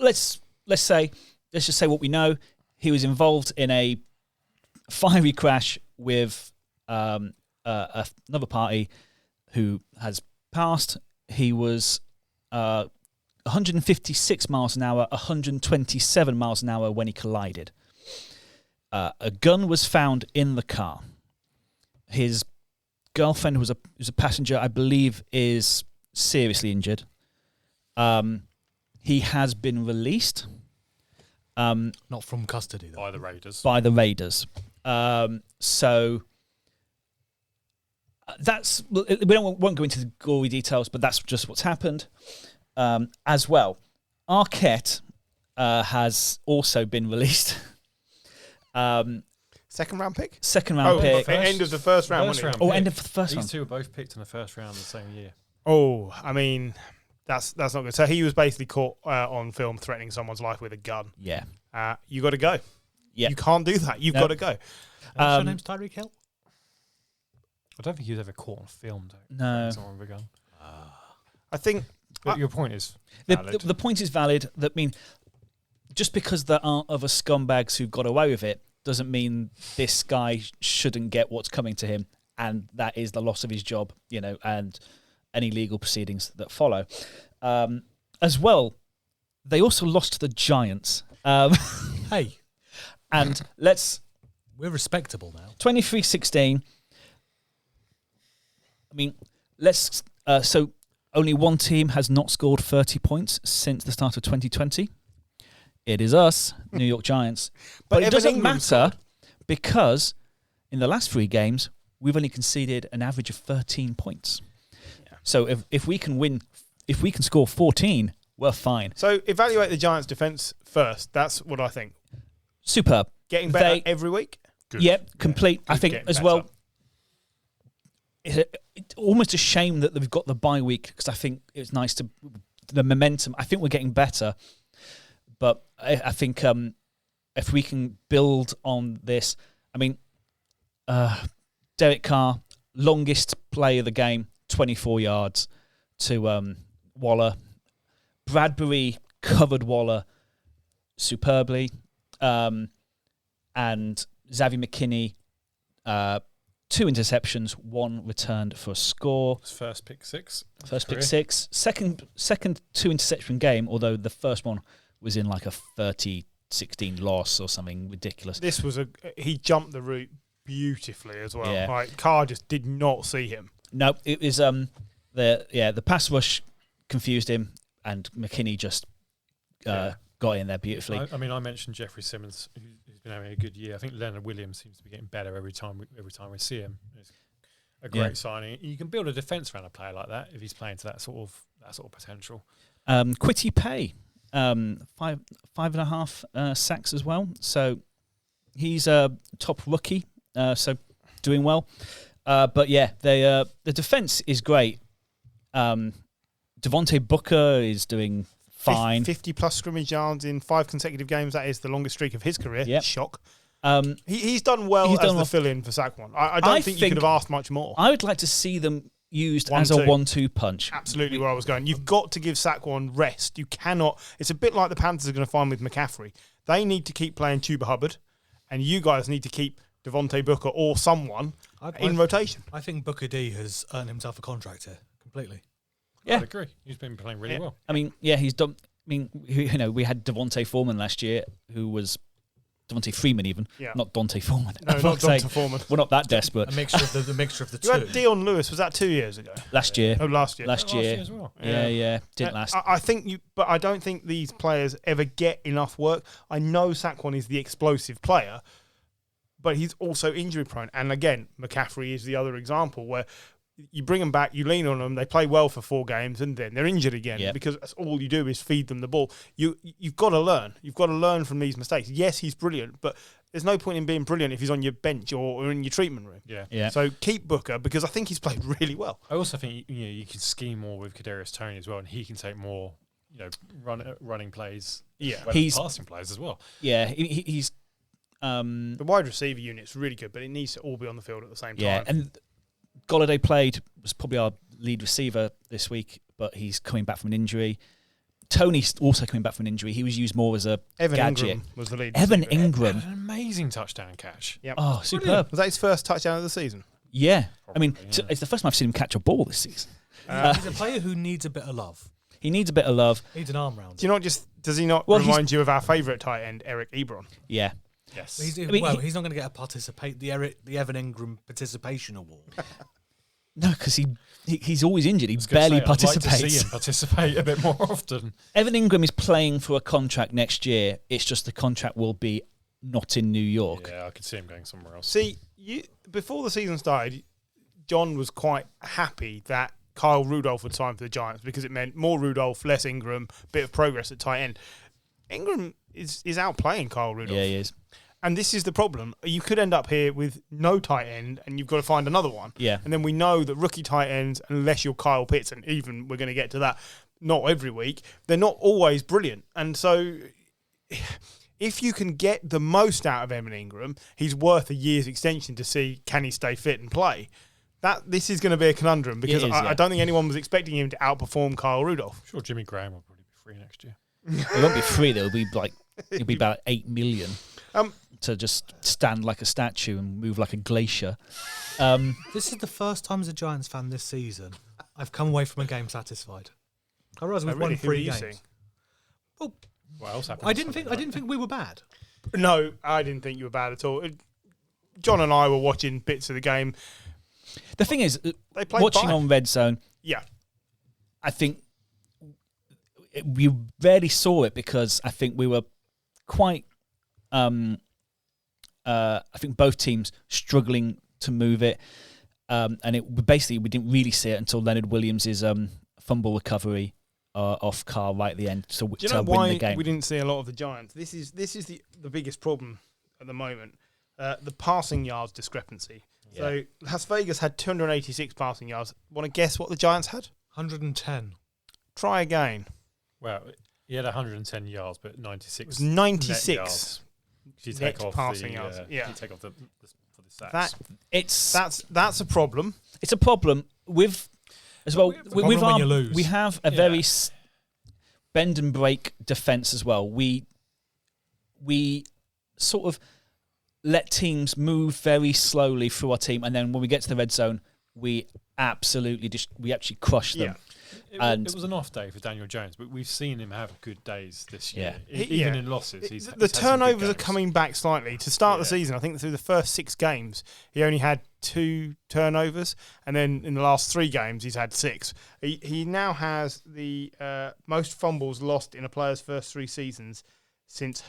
let's just say what we know. He was involved in a fiery crash with another party who has passed. He was 156 miles an hour, 127 miles an hour when he collided. A gun was found in the car. His girlfriend was a passenger, I believe, is seriously injured. He has been released. Not from custody, though. By the Raiders. So that's, we won't go into the gory details, but that's just what's happened. As well, Arquette has also been released. Second round pick? Second round pick. End of the first round, wasn't it? End of the first round. These two were both picked in the first round the same year. Oh, I mean, that's not good. So he was basically caught on film threatening someone's life with a gun. Yeah. You got to go. Yeah. You can't do that. You've got to go. Your name's Tyreek Hill? I don't think he was ever caught on film, though. No. Someone with a gun. I think... But your point is valid. The point is valid. That mean, just because there aren't other scumbags who got away with it doesn't mean this guy shouldn't get what's coming to him, and that is the loss of his job, and any legal proceedings that follow. As well, they also lost to the Giants. Hey. And we're respectable now. 23-16. I mean, so only one team has not scored 30 points since the start of 2020. It is us, New York Giants. But it doesn't matter because in the last 3 games, we've only conceded an average of 13 points. Yeah. So if we can score 14, we're fine. So evaluate the Giants' defense first. That's what I think. Superb. Getting better every week? Good. Yep, complete. Yeah, I think as well, it's almost a shame that we've got the bye week because I think it's nice the momentum. I think we're getting better. But I think if we can build on this, I mean, Derek Carr, longest play of the game, 24 yards to Waller. Bradbury covered Waller superbly. And Xavier McKinney, 2 interceptions, 1 returned for a score. His first pick 6. Pick 6. Second 2 interception game, although the first one was in like a 30-16 loss or something ridiculous. This was he jumped the route beautifully as well. Yeah. Like Carr just did not see him. No, it was the pass rush confused him, and McKinney just got in there beautifully. I mean, I mentioned Jeffrey Simmons, who's been having a good year. I think Leonard Williams seems to be getting better every time we see him. It's a great signing. You can build a defence around a player like that if he's playing to that sort of potential. Quitty Pay. 5.5 sacks as well. So he's a top rookie. So doing well. But yeah, the defense is great. Devontae Booker is doing fine. 50 plus scrimmage yards in 5 consecutive games. That is the longest streak of his career. Yep. Shock. He's done well as the fill-in for Saquon. I don't think you could have asked much more. I would like to see them used as a 1-2 punch. Absolutely where I was going. You've got to give Saquon rest. You cannot. It's a bit like the Panthers are going to find with McCaffrey. They need to keep playing Chuba Hubbard, and you guys need to keep Devontae Booker or someone in rotation. I think Booker D has earned himself a contract here completely. Yeah, I agree. He's been playing really well. I mean, he's done. I mean, we had Devontae Foreman last year, who was Devontae Freeman, even not Dante Foreman. No, not Dante Foreman. We're not that desperate. A mixture of the two. You had Dion Lewis. Was that 2 years ago? Last year. Oh, last year. Last year as well. Yeah. Didn't last. I think but I don't think these players ever get enough work. I know Saquon is the explosive player, but he's also injury prone. And again, McCaffrey is the other example where you bring them back, you lean on them, they play well for 4 games, and then they're injured again because that's all you do is feed them the ball. You've got to learn. You've got to learn from these mistakes. Yes, he's brilliant, but there's no point in being brilliant if he's on your bench or in your treatment room. Yeah. So keep Booker because I think he's played really well. I also think you can scheme more with Kadarius Toney as well, and he can take more running plays. Yeah, he's passing plays as well. Yeah, he's the wide receiver unit's really good, but it needs to all be on the field at the same time. Yeah, and Golladay was probably our lead receiver this week, but he's coming back from an injury. Tony's also coming back from an injury. He was used more as a gadget. Ingram was the lead Evan receiver. Ingram. An amazing touchdown catch. Yep. Oh, superb. Was that his first touchdown of the season? Yeah. Probably, It's the first time I've seen him catch a ball this season. He's a player who needs a bit of love. He needs a bit of love. Needs an arm round. Does he not remind you of our favourite tight end, Eric Ebron? Yeah. Yes. He's not going to get the Evan Ingram participation award. No, because he's always injured. He barely participates. I'd like to see him participate a bit more often. Evan Ingram is playing for a contract next year. It's just the contract will be not in New York. Yeah, I could see him going somewhere else. See, before the season started, John was quite happy that Kyle Rudolph had signed for the Giants because it meant more Rudolph, less Ingram, bit of progress at tight end. Ingram is outplaying Kyle Rudolph. Yeah, he is. And this is the problem. You could end up here with no tight end and you've got to find another one. Yeah. And then we know that rookie tight ends, unless you're Kyle Pitts, and even we're going to get to that, not every week, they're not always brilliant. And so if you can get the most out of Evan Ingram, he's worth a year's extension to see can he stay fit and play. This is going to be a conundrum because I don't think anyone was expecting him to outperform Kyle Rudolph. I'm sure Jimmy Graham will probably be free next year. It won't be free. It'll be about $8 million to just stand like a statue and move like a glacier. This is the first time as a Giants fan this season I've come away from a game satisfied. I realised we've won 3 games. Well, what else happened? I didn't think we were bad. No, I didn't think you were bad at all. John and I were watching bits of the game. The thing is, They played watching fine. on Red Zone, Yeah. I think we rarely saw it because I think we were quite. I think both teams struggling to move it, and we didn't really see it until Leonard Williams' fumble recovery off Carr right at the end to Do you know win why the game. we didn't see a lot of the Giants? This is the biggest problem at the moment. The passing yards discrepancy. Yeah. So Las Vegas had 286 passing yards. Want to guess what the Giants had? 110. Try again. Well, he had 110 yards, but 96. It was 96 net yards. You take net off passing the, yards. You Yeah. take off the for the stats. That's a problem. It's a problem with as well. It's a problem With when our, you lose. we have a very bend and break defense as well. We sort of let teams move very slowly through our team, and then when we get to the red zone, we actually crush them. Yeah. It was an off day for Daniel Jones, but we've seen him have good days this year. Yeah. Even in losses, he's the had some good turnovers are games. coming back slightly. To start the Yeah. season, I think through the first 6 games, he only had 2 turnovers, and then in the last 3 games, he's had 6. He now has the most fumbles lost in a player's first 3 seasons since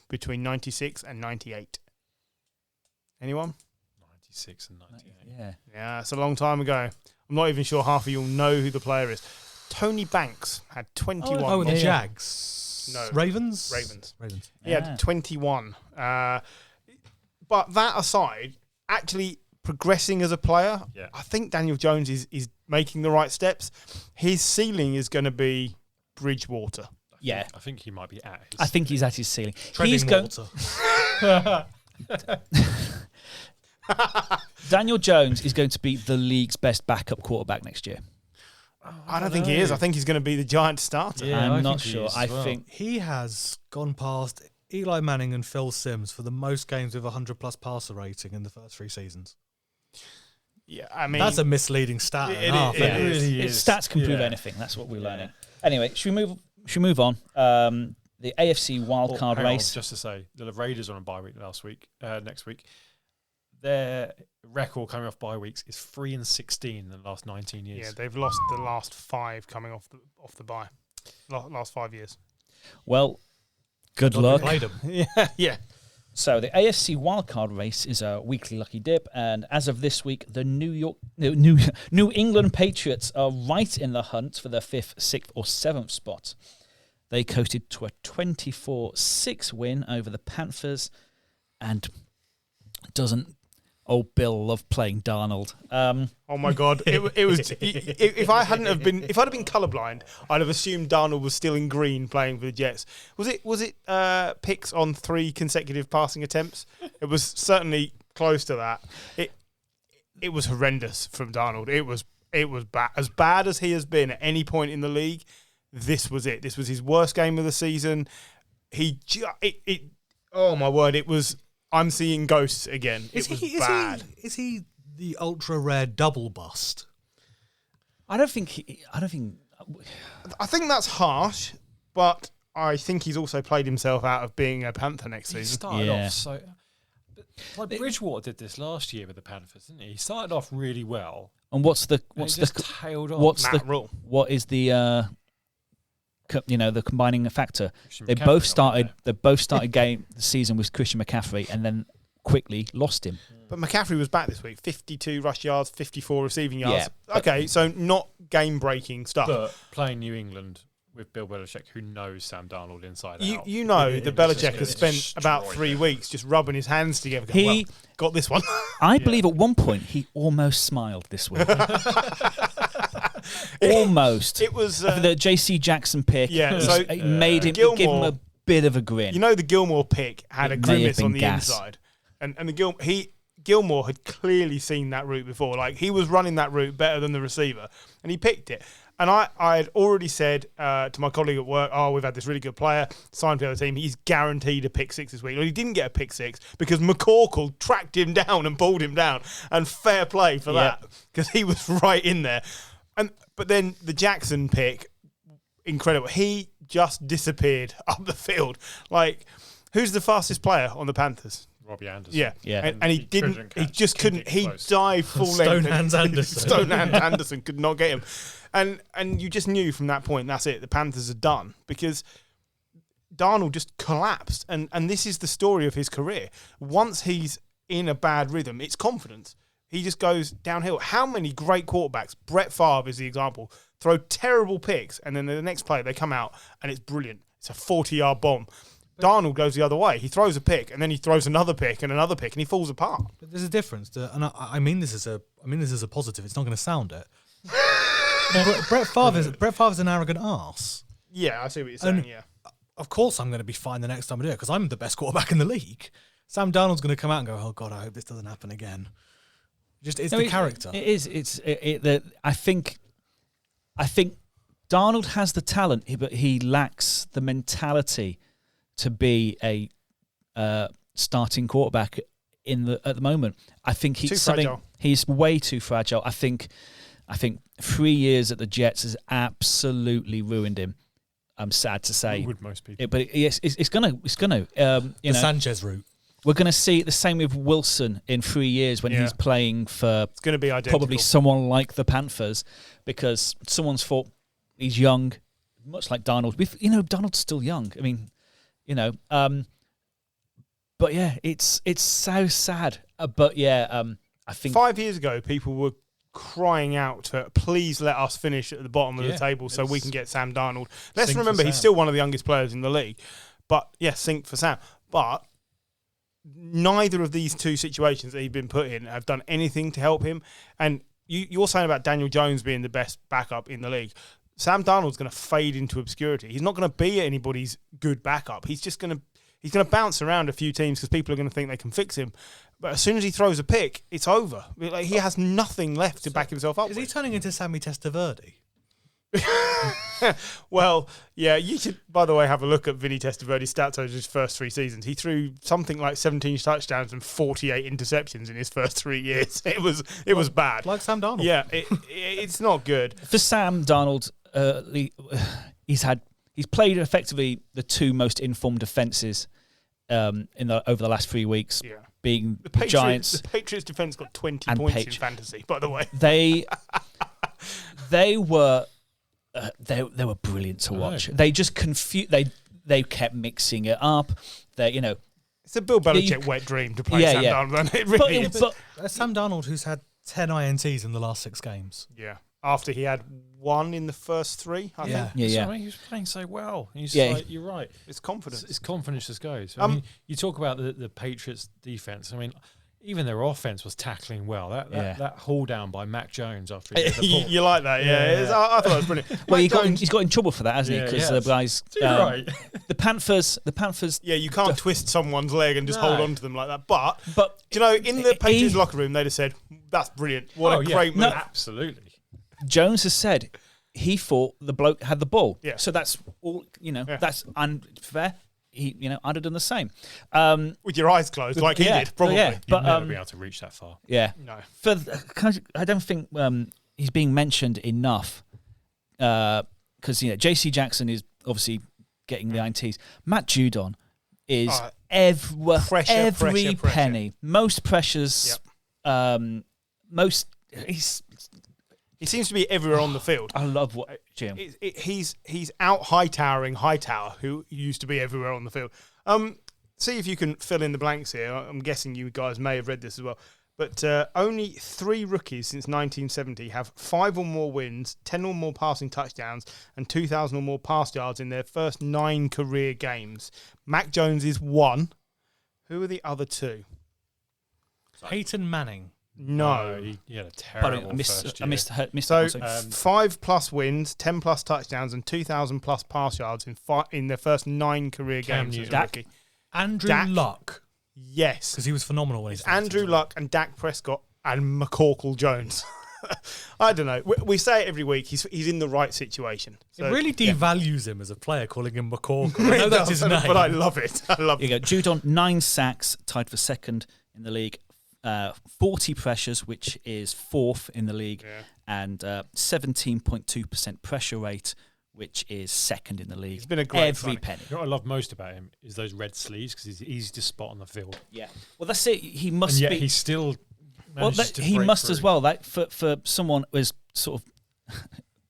between 96 and 98. Anyone? 96 and 98. Yeah. Yeah, it's a long time ago. I'm not even sure half of you'll know who the player is. Tony Banks had 21. Oh, the Yeah. Jags. No. Ravens. He had 21. But that aside, actually progressing as a player, Yeah. I think Daniel Jones is making the right steps. His ceiling is going to be Bridgewater. Yeah. I think he might be at his. I think he's at his ceiling. Treading water. Daniel Jones is going to be the league's best backup quarterback next year. I don't think he is. I think he's going to be the Giants starter. Yeah, I I'm not think he sure. is I as well. think He has gone past Eli Manning and Phil Simms for the most games with 100-plus passer rating in the first 3 seasons. Yeah, I mean, That's a misleading stat. and a half, it isn't is. really is. stats can prove Yeah. anything. That's what we're learning. Anyway, should we move on? The AFC wildcard hang on, race. just to say, the Raiders are on a bye week next week. Their record coming off bye weeks is 3-16 in the last 19 years. yeah, they've lost the last 5 coming off the bye. Last 5 years. Well, good Not luck. played 'em. Yeah. So the AFC wildcard race is a weekly lucky dip, and as of this week, the New England Patriots are right in the hunt for their 5th, 6th, or 7th spot. They coasted to a 24-6 win over the Panthers, and doesn't old Bill love playing Darnold? Oh my God! It was if I'd have been colourblind, I'd have assumed Darnold was still in green playing for the Jets. Was it picks on 3 consecutive passing attempts? It was certainly close to that. It was horrendous from Darnold. It was bad, as bad as he has been at any point in the league. This was it. This was his worst game of the season. Oh my word! It was. I'm seeing ghosts again. It was bad. Is he the ultra rare double bust? I think I think that's harsh, but I think he's also played himself out of being a Panther next He season. started off so... Like Bridgewater did this last year with the Panthers, didn't he? He started off really well. And tailed off. What is the the combining factor? Christian They McCaffrey both started the season with Christian McCaffrey and then quickly lost him. But McCaffrey was back this week. 52 rush yards, 54 receiving yards. Yeah, okay, so not game-breaking stuff. But playing New England with Bill Belichick, who knows Sam Darnold inside out. You know that Belichick has spent about 3 weeks just rubbing his hands together. Going, got this one. I believe at one point he almost smiled this week. Almost. It was the J.C. Jackson pick. Yeah, so it made him give him a bit of a grin. You know, the Gilmore pick had a grimace on the gas. inside, and Gilmore had clearly seen that route before. Like, he was running that route better than the receiver, and he picked it. And I had already said to my colleague at work, we've had this really good player signed for the other team. He's guaranteed a pick six this week. Well, he didn't get a pick six because McCorkle tracked him down and pulled him down. And fair play for that, because he was right in there. But then the Jackson pick, incredible. He just disappeared up the field. Like, who's the fastest player on the Panthers? Robbie Anderson. Yeah. And he didn't. He just couldn't. He dived full length. Stonehands Anderson. Stonehands Anderson could not get him. And you just knew from that point, that's it. The Panthers are done, because Darnold just collapsed. And this is the story of his career. Once he's in a bad rhythm, it's confidence. He just goes downhill. How many great quarterbacks, Brett Favre is the example, throw terrible picks, and then the next play they come out and it's brilliant. It's a 40-yard bomb. Darnold goes the other way. He throws a pick, and then he throws another pick, and he falls apart. But there's a difference, and I mean this as a positive. It's not going to sound it. Brett Favre's an arrogant arse. Yeah, I see what you're saying. And of course, I'm going to be fine the next time I do it because I'm the best quarterback in the league. Sam Darnold's going to come out and go, "Oh God, I hope this doesn't happen again." It's the character. It is. I think Darnold has the talent, but he lacks the mentality to be a starting quarterback at the moment. I think he's way too fragile. I think 3 years at the Jets has absolutely ruined him. I'm sad to say. Would most people? But yes, it's gonna. The Sanchez route. We're going to see the same with Wilson in 3 years when he's playing for it's going to be identical. Probably someone like the Panthers, because someone's thought he's young, much like Darnold. Darnold's still young. I mean, but yeah, it's so sad. I think 5 years ago, people were crying out to please let us finish at the bottom of the table so we can get Sam Darnold. Let's remember he's still one of the youngest players in the league. But sink for Sam. But neither of these two situations that he's been put in have done anything to help him. And you're saying about Daniel Jones being the best backup in the league. Sam Darnold's going to fade into obscurity. He's not going to be anybody's good backup. He's just going to bounce around a few teams because people are going to think they can fix him. But as soon as he throws a pick, it's over. Like, he has nothing left to back himself up with. Is he turning into Sammy Testaverde? Well, yeah, you should, by the way, have a look at Vinny Testaverde's stats over his first 3 seasons. He threw something like 17 touchdowns and 48 interceptions in his first 3 years. It was bad. Like Sam Darnold. Yeah, it's not good. For Sam Darnold, he's played effectively the two most informed defenses over the last 3 weeks. Yeah. Being the Patriots, Giants. The Patriots defense got 20 points in fantasy, by the way. They were brilliant to watch. They just they kept mixing it up. It's a Bill Belichick wet dream to play Sam Darnold. It really is. But Sam Darnold, who's had 10 INTs in the last 6 games. Yeah. After he had 1 in the first 3, I think. Yeah. I mean, he was playing so well. You're right. It's confidence. It's confidence just goes. I mean, you talk about the Patriots defense. I mean, even their offense was tackling well. That haul down by Mac Jones after he did the ball. You like that, yeah. I thought it was brilliant. Well, he's got in trouble for that, hasn't he? Because the guys, right. the Panthers. Yeah, you can't twist someone's leg and just hold on to them like that. But in the Patriots locker room, they'd have said, "That's brilliant. What a great move!" No, absolutely. Jones has said he thought the bloke had the ball. Yeah. So that's all. That's unfair. I'd have done the same. With your eyes closed, like he did, probably. Yeah, You'd but never be able to reach that far. Yeah. No. I don't think he's being mentioned enough because J.C. Jackson is obviously getting the INTs. Matt Judon is pressure, every penny. Most pressures. Yep. He seems to be everywhere on the field. I love what Jim. He's out high-towering Hightower, who used to be everywhere on the field. See if you can fill in the blanks here. I'm guessing you guys may have read this as well. But only 3 rookies since 1970 have 5 or more wins, 10 or more passing touchdowns, and 2,000 or more pass yards in their first 9 career games. Mac Jones is 1. Who are the other 2? Peyton Manning. No. He had a terrible first year. I missed So that one. 5+ wins, 10+ touchdowns, and 2,000+ pass yards in their first 9 career games as a rookie. Andrew Luck. Yes. Because he was phenomenal when he started. Andrew Luck and Dak Prescott and McCorkle Jones. I don't know. We say it every week. He's in the right situation. So, it really devalues him as a player, calling him McCorkle. I know that's his name. But I love it. I love it. Here you go. Judon, 9 sacks, tied for second in the league. 40 pressures, which is 4th in the league, and 17.2% pressure rate, which is 2nd in the league. He's been a great every signing. penny. You know what I love most about him is those red sleeves because he's easy to spot on the field. Yeah. Well, that's it. He must And yet be. he still Well, manages to he break must through. as well. That for someone who is sort of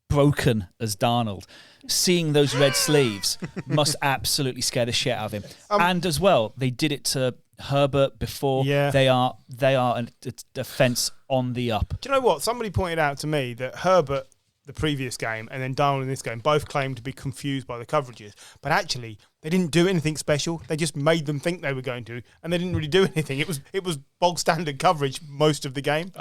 broken as Darnold, seeing those red sleeves must absolutely scare the shit out of him. And as well, they did it to Herbert before. Yeah. They are a defense on the up. Do you know what? Somebody pointed out to me that Herbert, the previous game, and then Darnold in this game, both claimed to be confused by the coverages. But actually, they didn't do anything special. They just made them think they were going to, and they didn't really do anything. It was bog standard coverage most of the game.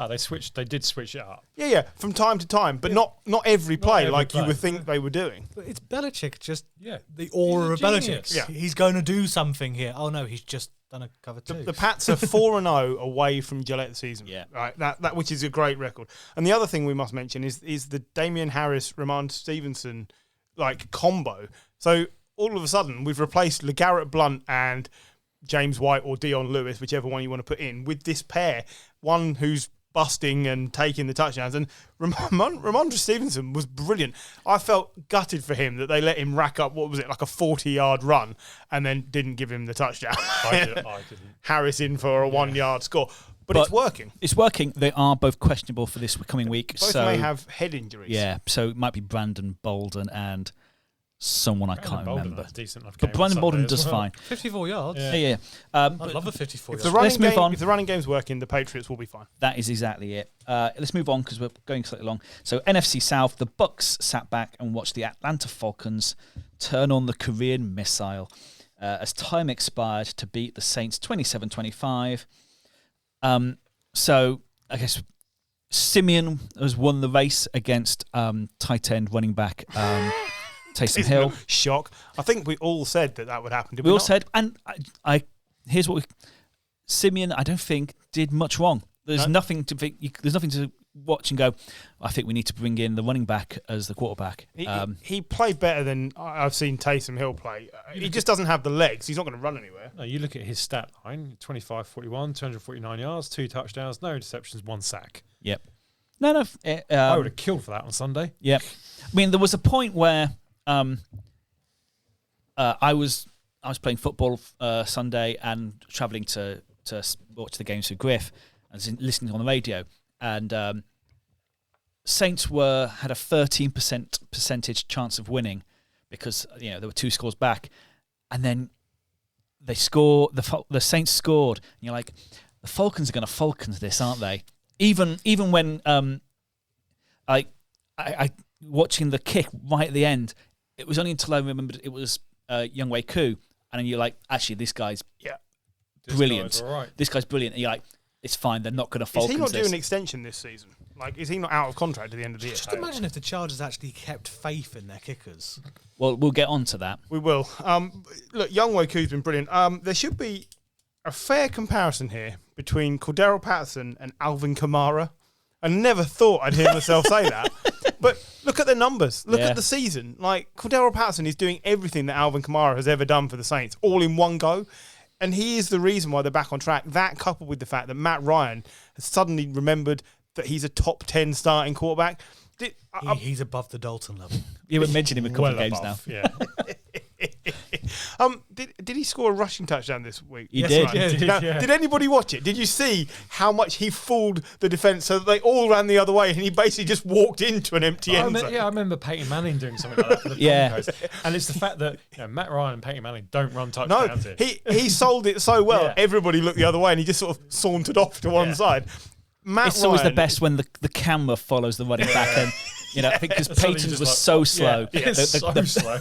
They did switch it up. Yeah, from time to time, but not every play every like you play. would think they were doing. But it's Belichick, just Yeah. the aura of He's a Belichick. genius. Yeah. He's going to do something here. Oh, no, he's just done a cover 2. The Pats are 4-0 away from Gillette season. Yeah. Right. That which is a great record. And the other thing we must mention is the Damian Harris, Ramon Stevenson combo. So all of a sudden we've replaced LeGarrette Blount and James White or Dion Lewis, whichever one you want to put in, with this pair. One who's busting and taking the touchdowns. And Ramondre Stevenson was brilliant. I felt gutted for him that they let him rack up, what was it, like a 40-yard run and then didn't give him the touchdown. I didn't. Harris in for a 1-yard score. But it's working. It's working. They are both questionable for this coming week. Both may have head injuries. Yeah, so it might be Brandon Bolden and someone I can't remember. Decent enough But game Brandon on Bolden Sunday does as well. fine. 54 yards. Yeah. I love a 54 If yards. Let's move on. If the running game's working, the Patriots will be fine. That is exactly it. Let's move on because we're going slightly long. So NFC South, the Bucs sat back and watched the Atlanta Falcons turn on the Korean missile as time expired to beat the Saints 27-25. So I guess Simeon has won the race against tight end running back Taysom Hill. Shock. I think we all said that would happen. Did We all not? said, and I here's what Simeon, I don't think, did much wrong. There's nothing to think. There's nothing to watch and go, I think we need to bring in the running back as the quarterback. He played better than I've seen Taysom Hill play. He just doesn't have the legs. He's not going to run anywhere. No, you look at his stat line: 25-41, 249 yards, 2 touchdowns, no interceptions, 1 sack. Yep. No. I would have killed for that on Sunday. Yep. I mean, there was a point where I was playing football Sunday and travelling to watch the games with Griff and listening on the radio, and Saints had a 13% percentage chance of winning because there were 2 scores back, and then they score. The Saints scored, and you're like, the Falcons are going to Falcons this, aren't they? Even when I watching the kick right at the end, it was only until I remembered it was Younghoe Koo, and then you're like, actually, this guy's brilliant. This guy's brilliant. And you're like, it's fine. They're not going to Falcons. Is he not this. doing an extension this season? Like, is he not out of contract at the end of the year? Just imagine if the Chargers actually kept faith in their kickers. Well, we'll get on to that. We will. Look, Younghoe Koo's been brilliant. There should be a fair comparison here between Cordero Patterson and Alvin Kamara. I never thought I'd hear myself say that. But look at the numbers. Look at the season. Like, Cordero Patterson is doing everything that Alvin Kamara has ever done for the Saints, all in one go. And he is the reason why they're back on track. That coupled with the fact that Matt Ryan has suddenly remembered that he's a top 10 starting quarterback. He's above the Dalton level. You were mentioning him a couple of games above, now. Yeah. Did he score a rushing touchdown this week? He did. Did anybody watch it? Did you see how much he fooled the defence so that they all ran the other way and he basically just walked into an empty end zone? I remember Peyton Manning doing something like that for the Broncos. And it's the fact that Matt Ryan and Peyton Manning don't run touchdowns. No, he sold it so well. Yeah. Everybody looked the other way and he just sort of sauntered off to one side. It's always the best when the camera follows the running back and. I think because Peyton was so slow. So slow.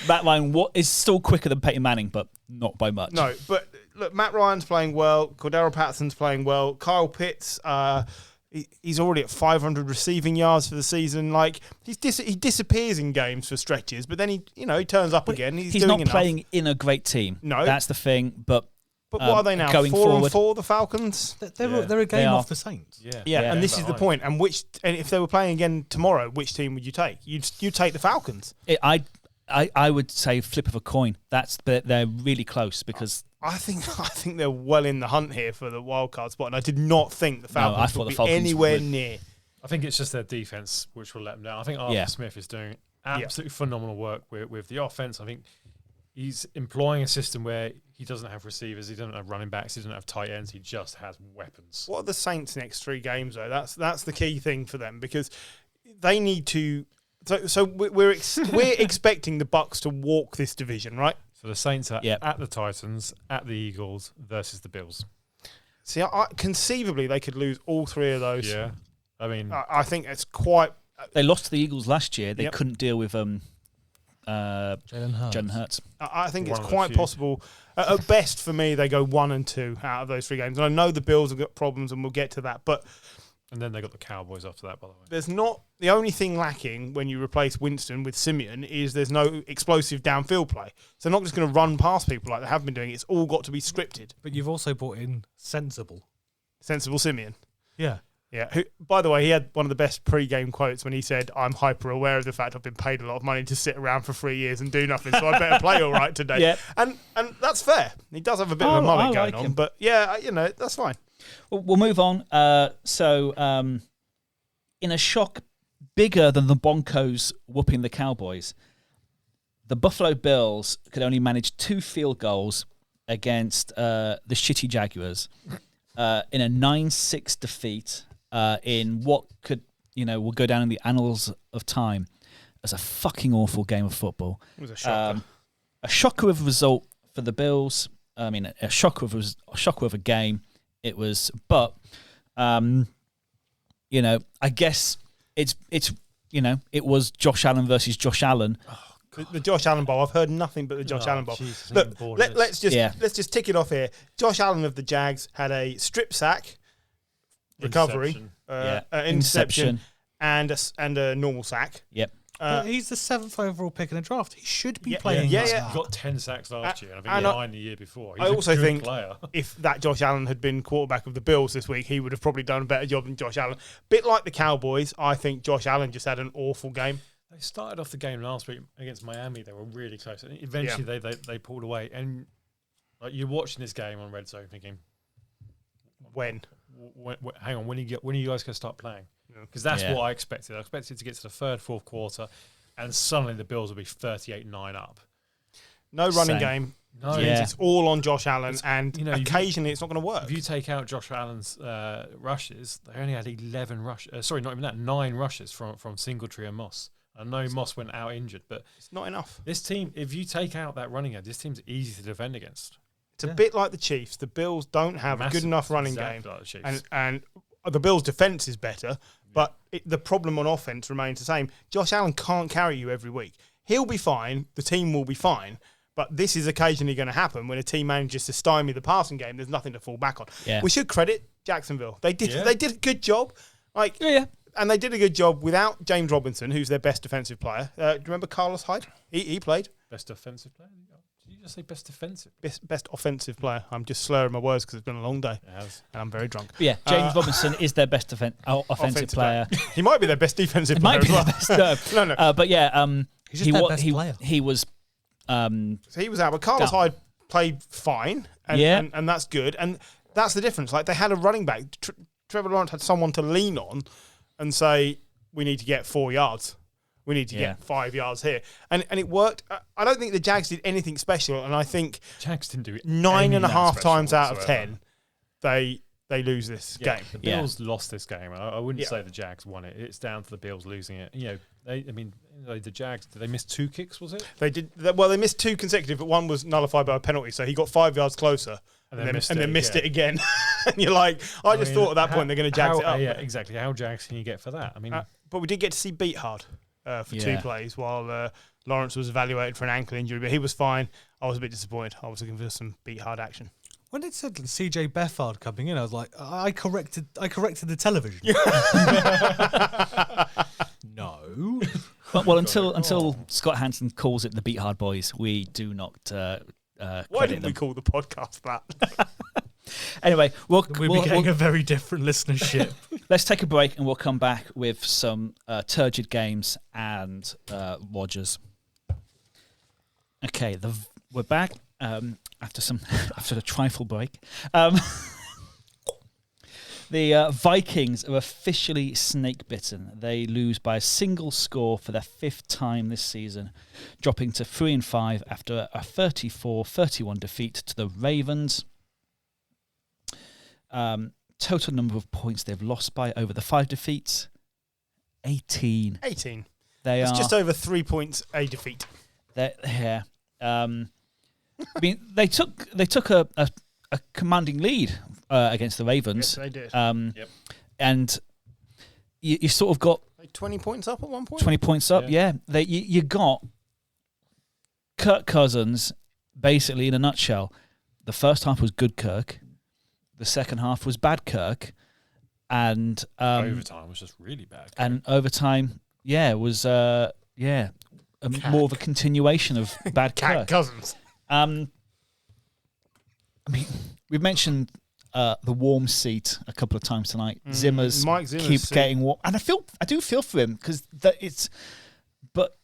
Matt Ryan is still quicker than Peyton Manning, but not by much. No, but look, Matt Ryan's playing well. Cordero Patterson's playing well. Kyle Pitts, he's already at 500 receiving yards for the season. Like he disappears in games for stretches, but then he turns up again. He's doing not enough. playing in a great team. No, that's the thing. But what are they now? Going 4-4, the Falcons. They're a game off the Saints. Yeah, and this is the point. And if they were playing again tomorrow, which team would you take? You'd take the Falcons. I would say flip of a coin. They're really close because I think they're well in the hunt here for the wild card spot, and I did not think the Falcons would be anywhere near. I think it's just their defense which will let them down. I think Arthur Smith is doing absolutely phenomenal work with the offense. I think he's employing a system where he doesn't have receivers, he doesn't have running backs, he doesn't have tight ends, he just has weapons. What are the Saints' next 3 games, though? That's the key thing for them because they need to. So we're expecting the Bucs to walk this division, right? So the Saints are at the Titans, at the Eagles versus the Bills. See, conceivably they could lose all 3 of those. Yeah, I mean, I think it's quite. They lost to the Eagles last year. They couldn't deal with Jalen Hurts. I think it's quite possible. At best, for me, they go 1-2 out of those 3 games. And I know the Bills have got problems, and we'll get to that. And then they got the Cowboys after that, by the way. There's not the only thing lacking when you replace Winston with Simeon is there's no explosive downfield play. So they're not just going to run past people like they have been doing. It's all got to be scripted. But you've also brought in Sensible Simeon. Yeah. Yeah. Who, by the way, he had one of the best pre-game quotes when he said, "I'm hyper aware of the fact I've been paid a lot of money to sit around for 3 years and do nothing, so I better play all right today." Yeah. And that's fair. He does have a bit of a mullet going on, but that's fine. We'll move on. In a shock bigger than the Broncos whooping the Cowboys, the Buffalo Bills could only manage 2 field goals against the shitty Jaguars in a 9-6 defeat in what will go down in the annals of time as a fucking awful game of football. It was a shocker. A shocker of a result for the Bills. I mean, a shocker of a game. It was, but I guess it was Josh Allen versus Josh Allen. The Josh Allen Bowl. I've heard nothing but the Josh Allen Bowl. Jesus, Look, let's just tick it off here. Josh Allen of the Jags had a strip sack, recovery, interception, and a normal sack. Yep. He's the 7th overall pick in the draft. He should be playing. He got 10 sacks last year, and I think 9 the year before. He's I also think player. If that Josh Allen had been quarterback of the Bills this week, he would have probably done a better job than Josh Allen. Bit like the Cowboys, I think Josh Allen just had an awful game. They started off the game last week against Miami. They were really close. And eventually, they pulled away. And you're watching this game on Red Zone thinking, when hang on, when are you guys going to start playing? Because that's what I expected. I expected to get to the 3rd, 4th quarter, and suddenly the Bills will be 38-9 up. No running game. No, it's all on Josh Allen, and occasionally it's not going to work. If you take out Josh Allen's rushes, they only had 11 rushes. Sorry, not even that. 9 rushes from Singletary and Moss. I know Moss went out injured, but it's not enough. This team, if you take out that running game, this team's easy to defend against. It's a bit like the Chiefs. The Bills don't have a good enough running game, like the Chiefs. and the Bills' defense is better, but the problem on offense remains the same. Josh Allen can't carry you every week. He'll be fine. The team will be fine. But this is occasionally going to happen when a team manages to stymie the passing game. There's nothing to fall back on. Yeah. We should credit Jacksonville. They did a good job. And they did a good job without James Robinson, who's their best defensive player. Do you remember Carlos Hyde? He played. Best defensive player? Did you just say best defensive? Best offensive player. I'm just slurring my words because it's been a long day. And I'm very drunk. But yeah, James Robinson is their best offensive player. He might be their best defensive player as well. No. But yeah, he's just their best player. He was... so he was out, but Carlos Hyde played fine, and that's good. And that's the difference. Like, they had a running back. Trevor Lawrence had someone to lean on and say, we need to get 4 yards. We need to get 5 yards here. And it worked. I don't think the Jags did anything special, and I think Jags didn't do it 9.5 times out of 10, they lose this game. The Bills lost this game. I wouldn't say the Jags won it. It's down to the Bills losing it. The Jags, did they miss 2 kicks, was it? They did. Well, they missed 2 consecutive, but one was nullified by a penalty, so he got 5 yards closer and then missed it again. And you're like, I just thought at that point they're going to Jags it up. Yeah, exactly. How Jags can you get for that? I mean, but we did get to see Beat Hard for 2 plays while Lawrence was evaluated for an ankle injury, but he was fine. I was a bit disappointed. I was looking for some Beat Hard action. When it said CJ Beathard coming in, I was like, I corrected the television. No. Well, until Scott Hansen calls it the Beat Hard Boys, we do not. Why didn't we call the podcast that? Anyway, we'll be getting a very different listenership. Let's take a break and we'll come back with some turgid games and Rodgers. Okay, we're back. After a trifle break, the Vikings are officially snake bitten. They lose by a single score for their 5th time this season, dropping to 3-5 after a 34-31 defeat to the Ravens. Total number of points they've lost by over the 5 defeats, 18. 18. It's just over 3 points a defeat. Yeah. I mean, they took a commanding lead against the Ravens. Yes, they did. And you sort of got 20 points up at one point. 20 points up, yeah. You got Kirk Cousins basically in a nutshell. The first half was good Kirk. The second half was bad Kirk, and overtime was just really bad. And overtime, was more of a continuation of bad Kirk. Cousins. I mean, we've mentioned the warm seat a couple of times tonight. Mike Zimmer's keeps getting warm, and I do feel for him because but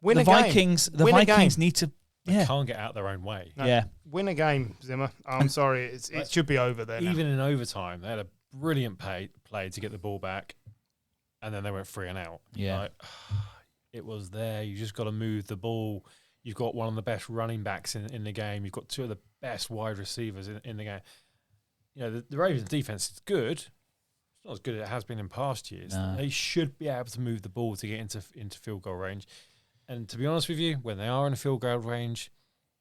win the a Vikings, game. The Vikings need to. They can't get out their own way. No, win a game, Zimmer. I'm sorry, it should be over there. Even in overtime, they had a brilliant play to get the ball back, and then they went 3 and out. Yeah, it was there. You just got to move the ball. You've got one of the best running backs in the game. You've got 2 of the best wide receivers in the game. The Ravens' defense is good. It's not as good as it has been in past years. No. They should be able to move the ball to get into field goal range. And to be honest with you, when they are in a field goal range,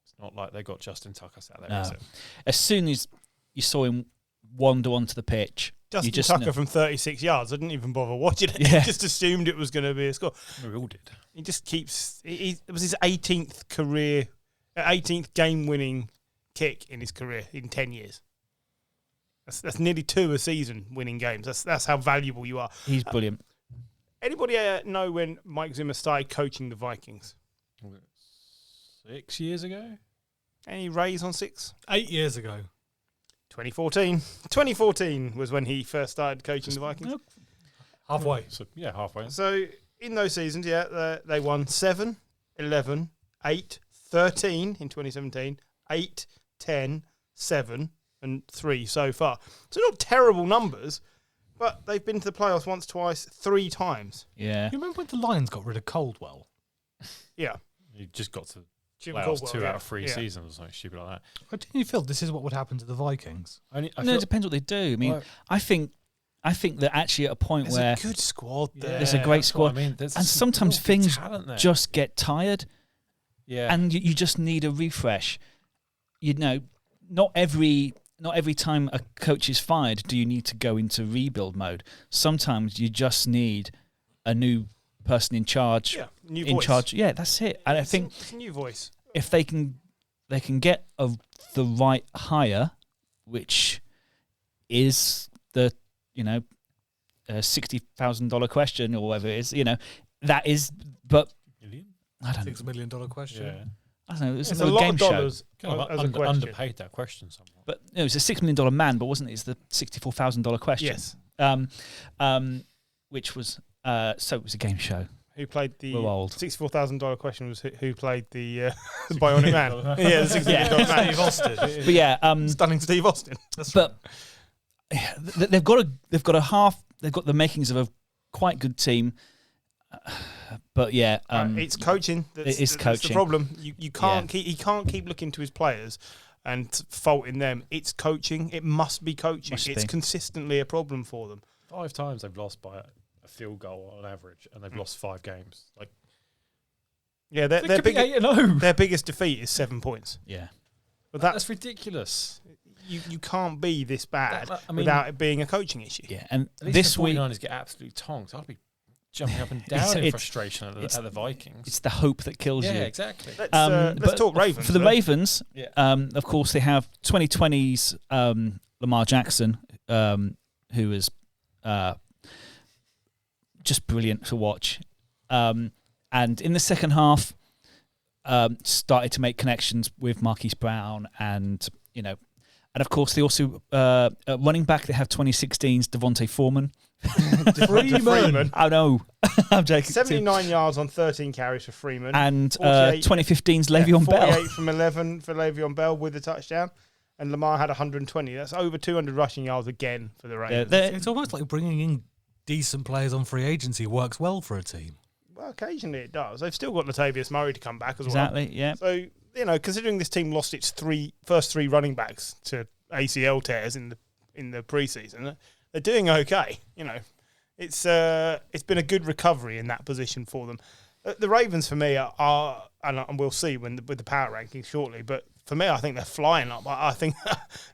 it's not like they got Justin Tucker sat there. No. As soon as you saw him wander onto the pitch, Justin Tucker from 36 yards. I didn't even bother watching it. Yeah. I just assumed it was going to be a score. We all did. He just keeps. It was his 18th game-winning kick in his career in 10 years. That's nearly 2 a season winning games. That's how valuable you are. He's brilliant. Anybody know when Mike Zimmer started coaching the Vikings? 6 years ago? Any raise on 6? 8 years ago. 2014. 2014 was when he first started coaching the Vikings. Halfway. So, halfway. So in those seasons, they won 7, 11, 8, 13 in 2017, 8, 10, 7, and 3 so far. So not terrible numbers, but they've been to the playoffs once, twice, 3 times. Yeah. You remember when the Lions got rid of Caldwell? Yeah. You just got to Jim playoffs Caldwell, 2 out of 3 seasons or something stupid like that. Or didn't you feel this is what would happen to the Vikings? It depends what they do. I mean, I think they're actually at a point There's where a good squad there. there's a great squad. And sometimes things just get tired. Yeah. And you just need a refresh. Not every time a coach is fired do you need to go into rebuild mode. Sometimes you just need a new person in charge. Yeah, new in voice. charge. Yeah, that's it. And I think it's a new voice. If they can get the right hire, which is the $60,000 question or whatever it is, that is. But I don't know. $6 million question. Yeah. I don't know. It's a lot of dollars kind of as a question. underpaid that question somewhat. But it's a $6 million man, but wasn't it? It's the $64,000 question. Yes. Which was so it was a game show. Who played the We're old. $64,000 question was who played the Bionic Man? Yeah, the $6 million man. Steve Austin. But yeah, Stunning Steve Austin. They've got the makings of a quite good team. But yeah, it's coaching. That's the coaching. problem. You can't keep. He can't keep looking to his players and faulting them. It's coaching. It must be coaching. It's consistently a problem for them. 5 times they've lost by a field goal on average, and they've lost 5 games. Like, yeah, their biggest defeat is 7 points. Yeah, but that's ridiculous. You can't be this bad without it being a coaching issue. Yeah, and this week, the 49ers get absolutely tonked. I'd be jumping up and down in frustration at the Vikings. It's the hope that kills you. Yeah, exactly. Let's talk Ravens. For the Ravens, of course, they have 2020's Lamar Jackson, who is just brilliant to watch. And in the second half, started to make connections with Marquise Brown and, and of course, they also, running back, they have 2016's Devontae Foreman. Freeman. I know. I'm joking. 79 yards on 13 carries for Freeman. And 2015's Le'Veon Bell. 48 from 11 for Le'Veon Bell with a touchdown. And Lamar had 120. That's over 200 rushing yards again for the Ravens. It's almost like bringing in decent players on free agency works well for a team. Well, occasionally it does. They've still got Latavius Murray to come back as well. Exactly, yeah. So, considering this team lost its first three running backs to ACL tears in the preseason, they're doing okay. It's been a good recovery in that position for them. The Ravens for me are and we'll see with the power rankings shortly. But for me, I think they're flying up. I think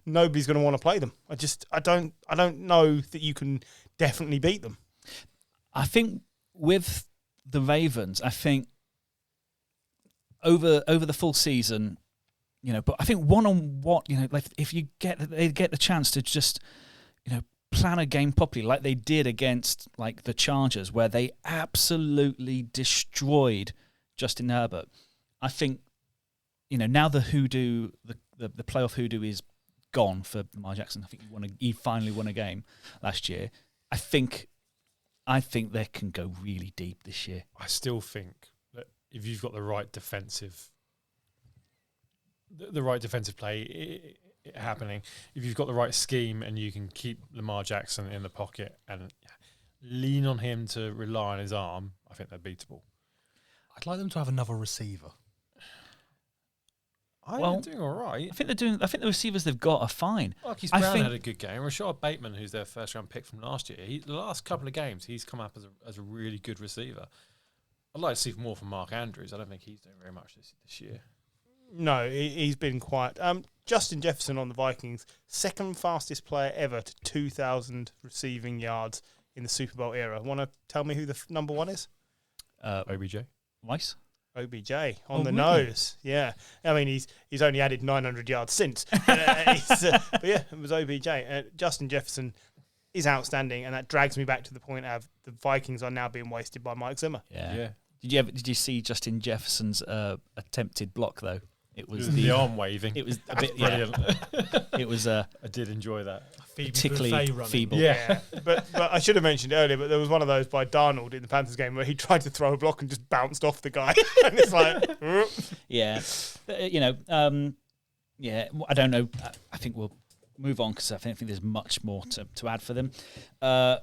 nobody's going to want to play them. I don't know that you can definitely beat them. I think with the Ravens, I think over the full season, but I think one-on-one, like if they get the chance to just, plan a game properly, like they did against like the Chargers, where they absolutely destroyed Justin Herbert. I think, now the hoodoo, the playoff hoodoo is gone for Lamar Jackson. I think he finally won a game last year. I think they can go really deep this year. I still think that if you've got the right defensive play happening, if you've got the right scheme and you can keep Lamar Jackson in the pocket and lean on him to rely on his arm, I think they're beatable. I'd like them to have another receiver. They're doing all right. I think the receivers they've got are fine. Marquise Brown had a good game. Rashad Bateman, who's their first-round pick from last year, the last couple of games, he's come up as a really good receiver. I'd like to see more from Mark Andrews. I don't think he's doing very much this year. No, he's been quiet. Justin Jefferson on the Vikings, second fastest player ever to 2,000 receiving yards in the Super Bowl era. Want to tell me who the number one is? OBJ. Weiss? OBJ on the nose. Yeah. I mean, he's only added 900 yards since. But yeah, it was OBJ. Justin Jefferson is outstanding, and that drags me back to the point of the Vikings are now being wasted by Mike Zimmer. Yeah. Did you see Justin Jefferson's attempted block though? It was the arm waving. It was a bit brilliant. It was I did enjoy that. Particularly feeble. Yeah. but I should have mentioned earlier, but there was one of those by Darnold in the Panthers game where he tried to throw a block and just bounced off the guy. And it's like, yeah. But, I don't know. I think we'll move on because I think there's much more to add for them.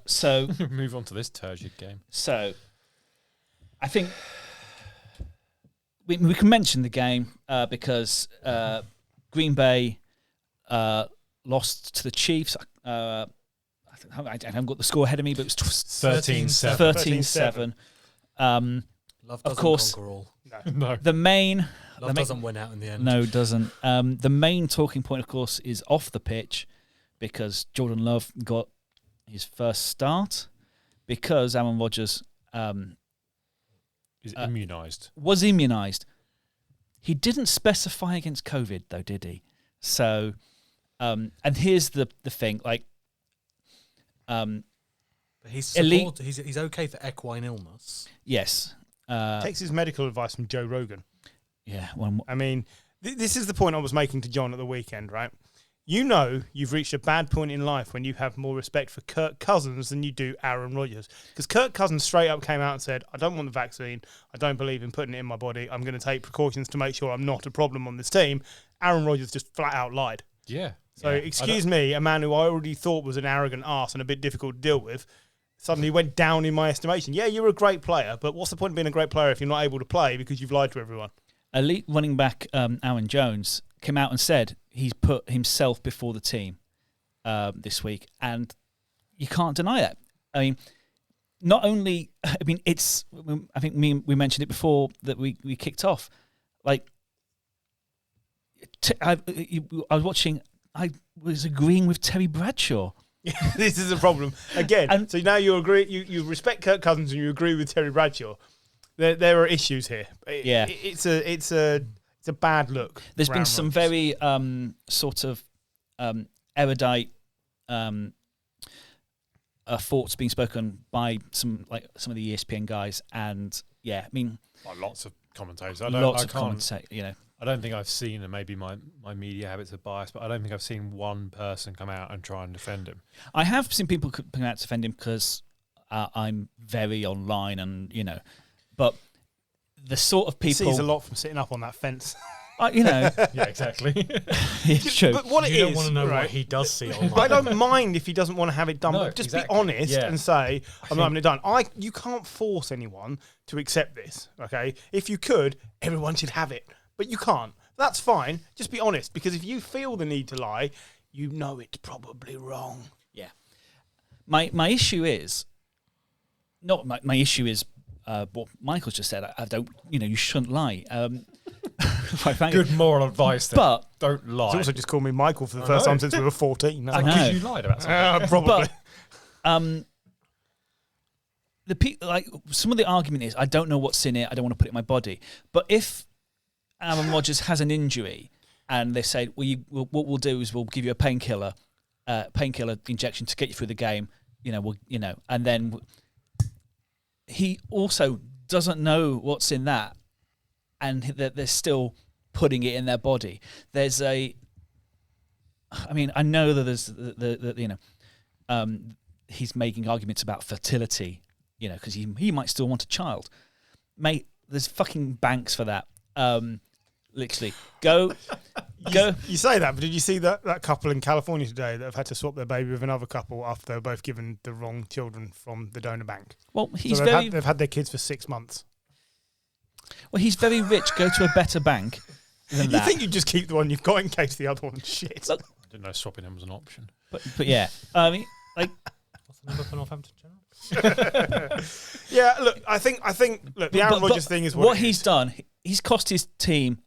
So move on to this turgid game. So I think we can mention the game because Green Bay lost to the Chiefs. I haven't got the score ahead of me, but it was 13-7. Love doesn't conquer all. No. The main... Love doesn't win out in the end. No, it doesn't. The main talking point, of course, is off the pitch because Jordan Love got his first start because Aaron Rodgers... is immunised. Was immunised. He didn't specify against COVID, though, did he? So... and here's the thing, like, but he's okay for equine illness. Yes, takes his medical advice from Joe Rogan. Yeah, I mean, this is the point I was making to John at the weekend, right? You've reached a bad point in life when you have more respect for Kirk Cousins than you do Aaron Rodgers, because Kirk Cousins straight up came out and said, "I don't want the vaccine. I don't believe in putting it in my body. I'm going to take precautions to make sure I'm not a problem on this team." Aaron Rodgers just flat out lied. Yeah. So, excuse me, a man who I already thought was an arrogant arse and a bit difficult to deal with, suddenly went down in my estimation. Yeah, you're a great player, but what's the point of being a great player if you're not able to play because you've lied to everyone? Elite running back Aaron Jones came out and said he's put himself before the team this week, and you can't deny that. I mean, not only, I mean, it's, I think we mentioned it before that we kicked off. Like, I was watching, I was agreeing with Terry Bradshaw. This is a problem again. And so now you agree, you respect Kirk Cousins and you agree with Terry Bradshaw. There are issues here. Yeah, it's a bad look. There's been some very sort of erudite thoughts being spoken by some of the ESPN guys, and yeah, I mean, lots of commentators. I don't think I've seen, and maybe my media habits are biased, but I don't think I've seen one person come out and try and defend him. I have seen people come out to defend him because I'm very online, and but the sort of people sees a lot from sitting up on that fence. Yeah, exactly. It's true. But what you don't want to know what he does see online. I don't mind if he doesn't want to have it done, but just be honest and say, I'm not having it done. You can't force anyone to accept this, okay? If you could, everyone should have it. But you can't. That's fine. Just be honest, because if you feel the need to lie, you know it's probably wrong. Yeah. My issue is, not my issue is what Michael's just said. I don't, you shouldn't lie. Good moral advice there. But don't lie. He's also just called me Michael for the first time since we were 14. Because you lied about something. Probably. But, some of the argument is, I don't know what's in it. I don't want to put it in my body. But if Aaron Rodgers has an injury and they say, what we'll do is we'll give you a painkiller injection to get you through the game, and then he also doesn't know what's in that, and they're still putting it in their body. I know that there's he's making arguments about fertility, because he might still want a child. Mate, there's fucking banks for that. Literally, go. You say that, but did you see that couple in California today that have had to swap their baby with another couple after they were both given the wrong children from the donor bank? Well, they've had their kids for 6 months. Well, he's very rich. Go to a better bank than that. You think you just keep the one you've got in case the other one's shit? Look, I didn't know swapping him was an option. But yeah, I mean, like, what's the number for Northampton General? Yeah, look, I think the Aaron Rodgers thing is what he's done. He's cost his team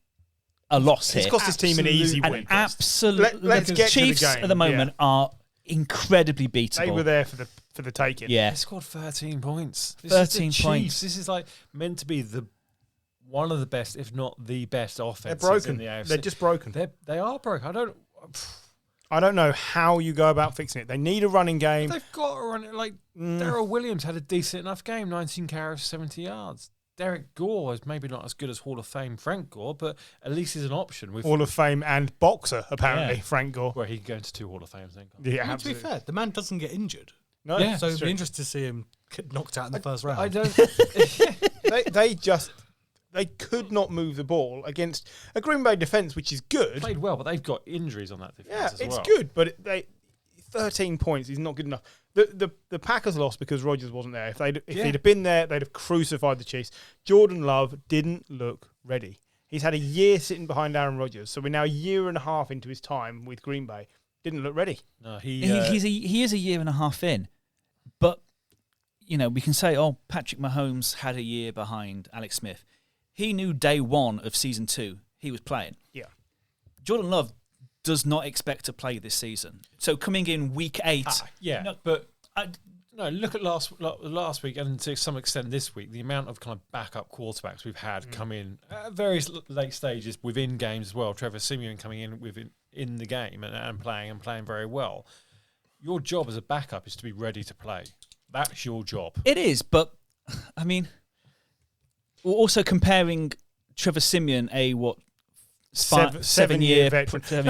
a loss here. He's cost his team an easy win. Absolutely. Let's get Chiefs to the game. At the moment are incredibly beatable. They were there for the taking. Yeah. They scored 13 points. 13 points. This is like meant to be one of the best, if not the best offense. They're broken. In the AFC. They're just broken. They are broken. I don't know how you go about fixing it. They need a running game. They've got to run it. Like Darrell Williams had a decent enough game, 19 carries, 70 yards. Derek Gore is maybe not as good as Hall of Fame Frank Gore, but at least he's an option. Hall of Fame and boxer, apparently, Frank Gore. Well, he can go into 2 Hall of Fames, then. Yeah, to be fair, the man doesn't get injured. No, yeah, so it'd be interesting to see him get knocked out in the first round. I don't. They could not move the ball against a Green Bay defense, which is good. Played well, but they've got injuries on that defense as well. Yeah, it's good, but 13 points is not good enough. The Packers lost because Rodgers wasn't there. If they'd have been there, they'd have crucified the Chiefs. Jordan Love didn't look ready. He's had a year sitting behind Aaron Rodgers, so we're now a year and a half into his time with Green Bay. Didn't look ready. No, he is a year and a half in, but we can say, Patrick Mahomes had a year behind Alex Smith. He knew day one of season 2 he was playing. Yeah, Jordan Love does not expect to play this season. So coming in week 8, look at last week and to some extent this week, the amount of kind of backup quarterbacks we've had come in at various late stages within games as well. Trevor Siemian coming in the game and playing very well. Your job as a backup is to be ready to play. That's your job. It is, but I mean, we're also comparing Trevor Siemian, seven-year veteran.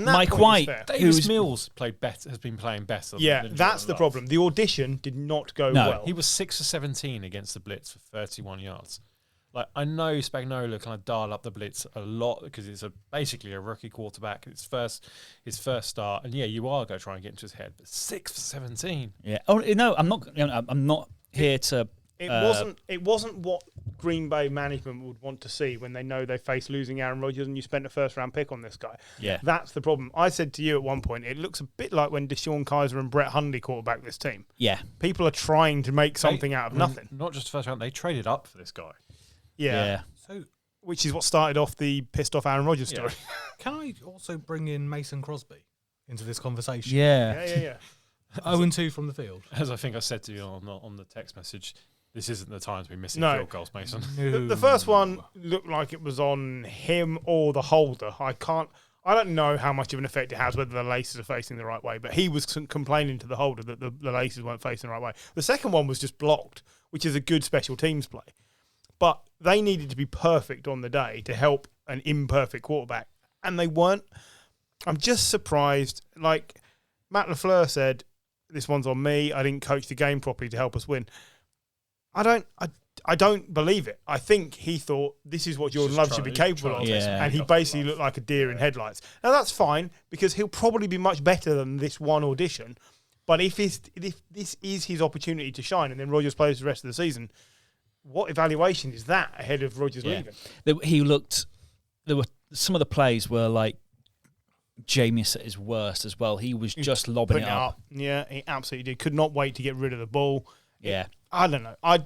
Mike White, Davis Mills has been playing better. Yeah, that's the problem. The audition did not go well. He was 6 for 17 against the blitz for 31 yards. Like, I know Spagnuolo kind of dialed up the blitz a lot because it's basically a rookie quarterback. It's his first start, and you are going to try and get into his head. But 6 for 17. Yeah. Oh no, I'm not. I'm not here to. It wasn't what Green Bay management would want to see when they know they face losing Aaron Rodgers and you spent a first-round pick on this guy. Yeah. That's the problem. I said to you at one point, it looks a bit like when DeShone Kizer and Brett Hundley quarterback this team. Yeah. People are trying to make something out of nothing. Not just first round, they traded up for this guy. Yeah. So, Which is what started off the pissed off Aaron Rodgers story. can I also bring in Mason Crosby into this conversation? Yeah. Yeah. 0-2 from the field. As I think I said to you on the text message, this isn't the time to be missing No. field goals, Mason. The first one looked like it was on him or the holder. I don't know how much of an effect it has, whether the laces are facing the right way, but he was complaining to the holder that the laces weren't facing the right way. The second one was just blocked, which is a good special teams play. But they needed to be perfect on the day to help an imperfect quarterback, and they weren't. I'm just surprised. Like Matt LaFleur said, this one's on me. I didn't coach the game properly to help us win. I don't believe it. I think he thought this is what Jordan Love should be capable of. Yeah. And he basically looked like a deer in headlights. Now, that's fine because he'll probably be much better than this one audition. But if this is his opportunity to shine and then Rodgers plays the rest of the season, what evaluation is that ahead of Rodgers leaving? He looked. There were some of the plays were like Jameis at his worst as well. He was just lobbing it up. Yeah, he absolutely did. Could not wait to get rid of the ball. Yeah. I don't know. I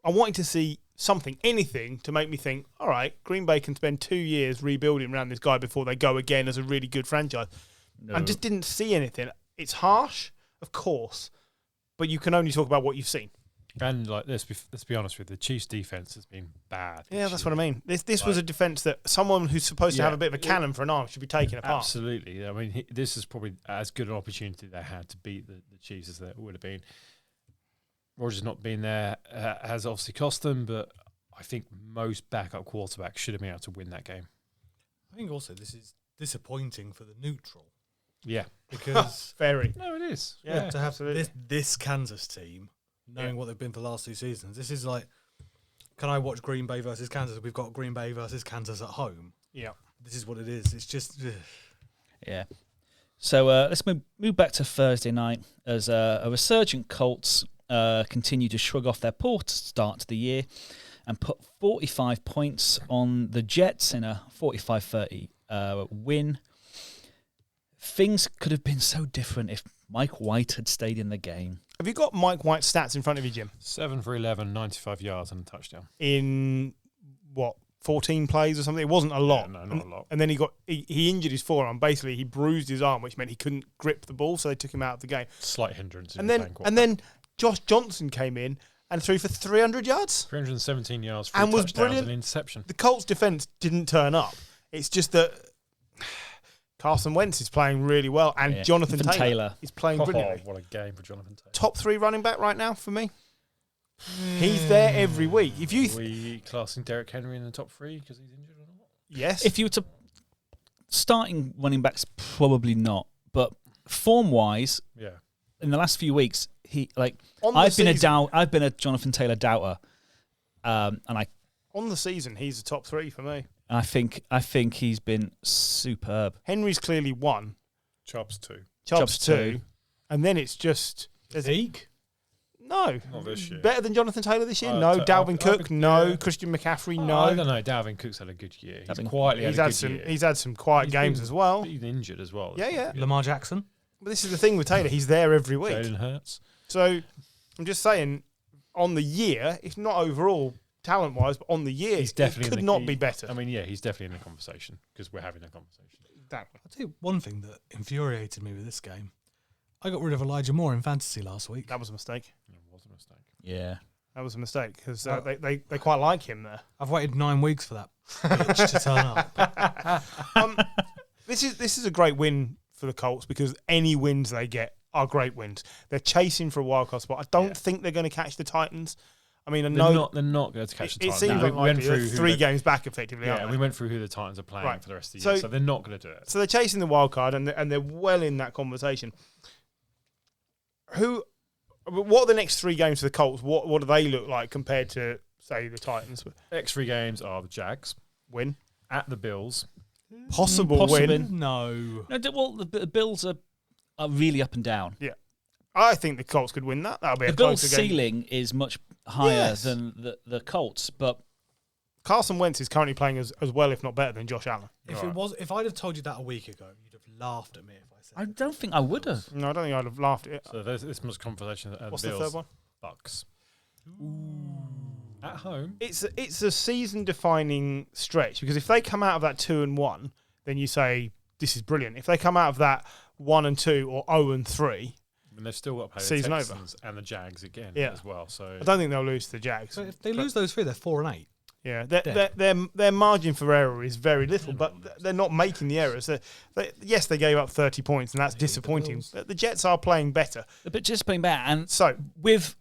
wanted to see something, anything, to make me think, all right, Green Bay can spend 2 years rebuilding around this guy before they go again as a really good franchise. No. I just didn't see anything. It's harsh, of course, but you can only talk about what you've seen. And like let's be honest with you, the Chiefs' defense has been bad. Yeah, that's what I mean. This was a defense that someone who's supposed to have a bit of a cannon for an arm should be taken apart. Absolutely. I mean, this is probably as good an opportunity they had to beat the Chiefs as there would have been. Rodgers not being there has obviously cost them, but I think most backup quarterbacks should have been able to win that game. I think also this is disappointing for the neutral. Yeah. Because Very. No, it is. Yeah, to have absolutely. this Kansas team, knowing what they've been for the last 2 seasons, this is like, can I watch Green Bay versus Kansas? We've got Green Bay versus Kansas at home. Yeah. This is what it is. It's just... Yeah. So let's move back to Thursday night as a resurgent Colts continue to shrug off their poor start to the year and put 45 points on the Jets in a 45-30 win. Things could have been so different if Mike White had stayed in the game. Have you got Mike White's stats in front of you, Jim? 7 for 11, 95 yards and a touchdown. In, 14 plays or something? It wasn't a lot. Yeah, no, not a lot. And then he injured his forearm. Basically, he bruised his arm, which meant he couldn't grip the ball, so they took him out of the game. Slight hindrance. And then Josh Johnson came in and threw for 300 yards. 317 yards, 3 and was touchdowns brilliant. and interception. The Colts defense didn't turn up. It's just that Carson Wentz is playing really well, and Jonathan Taylor is playing brilliantly. What a game for Jonathan Taylor. Top 3 running back right now for me. He's there every week. If you Are we classing Derrick Henry in the top 3 because he's injured or not? yes, If you were to starting running backs, probably not. But form-wise, Yeah. in the last few weeks, On the I've been season- I've been a Jonathan Taylor doubter, and on the season he's a top 3 for me. I think he's been superb. Henry's clearly 1, Chubb's 2. Chubb's 2, 2. and then it's just Zeke? no. Not this year. Better than Jonathan Taylor this year? No. Dalvin Cook? No. Christian McCaffrey? I No. don't know. Dalvin Cook's had a good year. He's Dalvin- quietly He's had a had good some. year. He's had some quiet He's games been- as well. He's injured as well. Yeah. Lamar Jackson? But this is the thing with Taylor. He's there every week. Jalen Hurts. So I'm just saying, on the year, if not overall talent-wise, but on the year, He's definitely it could in the- not be better. I mean, yeah, he's definitely in the conversation because we're having a conversation. Exactly. I'll tell you one thing that infuriated me with this game. I got rid of Elijah Moore in fantasy last week. That was a mistake. It was a mistake. Yeah. That was a mistake because Well- they quite like him there. I've waited 9 weeks for that bitch to turn up. This is a great win for the Colts because any wins they get are great wins. They're chasing for a wildcard spot. I don't think they're going to catch the Titans. I mean, I know They're not going to catch the it Titans. seems We went unlikely. They're through who 3 they- games back, effectively. Yeah, aren't we they? went through who the Titans are playing Right. for the rest of the So- year, so they're not going to do it. So they're chasing the wild card, and they're well in that conversation. What are the next 3 games for the Colts? What do they look like compared to say the Titans Next 3 games are the Jags win. at the Bills. Possible win. No. Well, the Bills are really up and down. Yeah. I think the Colts could win that. That'll be The a Bills' closer game. ceiling is much higher Yes. than the Colts, but Carson Wentz is currently playing as well, if not better, than Josh Allen. If I'd have told you that a week ago, you'd have laughed at me if I said. I don't think I would have. No, I don't think I'd have laughed at it. So this much conversation at What's the the Bills. third one? Bucks. At home. It's a season-defining stretch because if they come out of that 2-1, then you say this is brilliant. If they come out of that 1-2 or 0-3, And they've still got to play Season the over. Texans and the Jags again Yeah. as well. So I don't think they'll lose to the Jags. So if they lose those 3, they're 4-8. Yeah, Dead. their margin for error is very little, but they're not making the errors. Yes, they gave up 30 points, and that's disappointing. But the Jets are playing better. But just playing better, and So with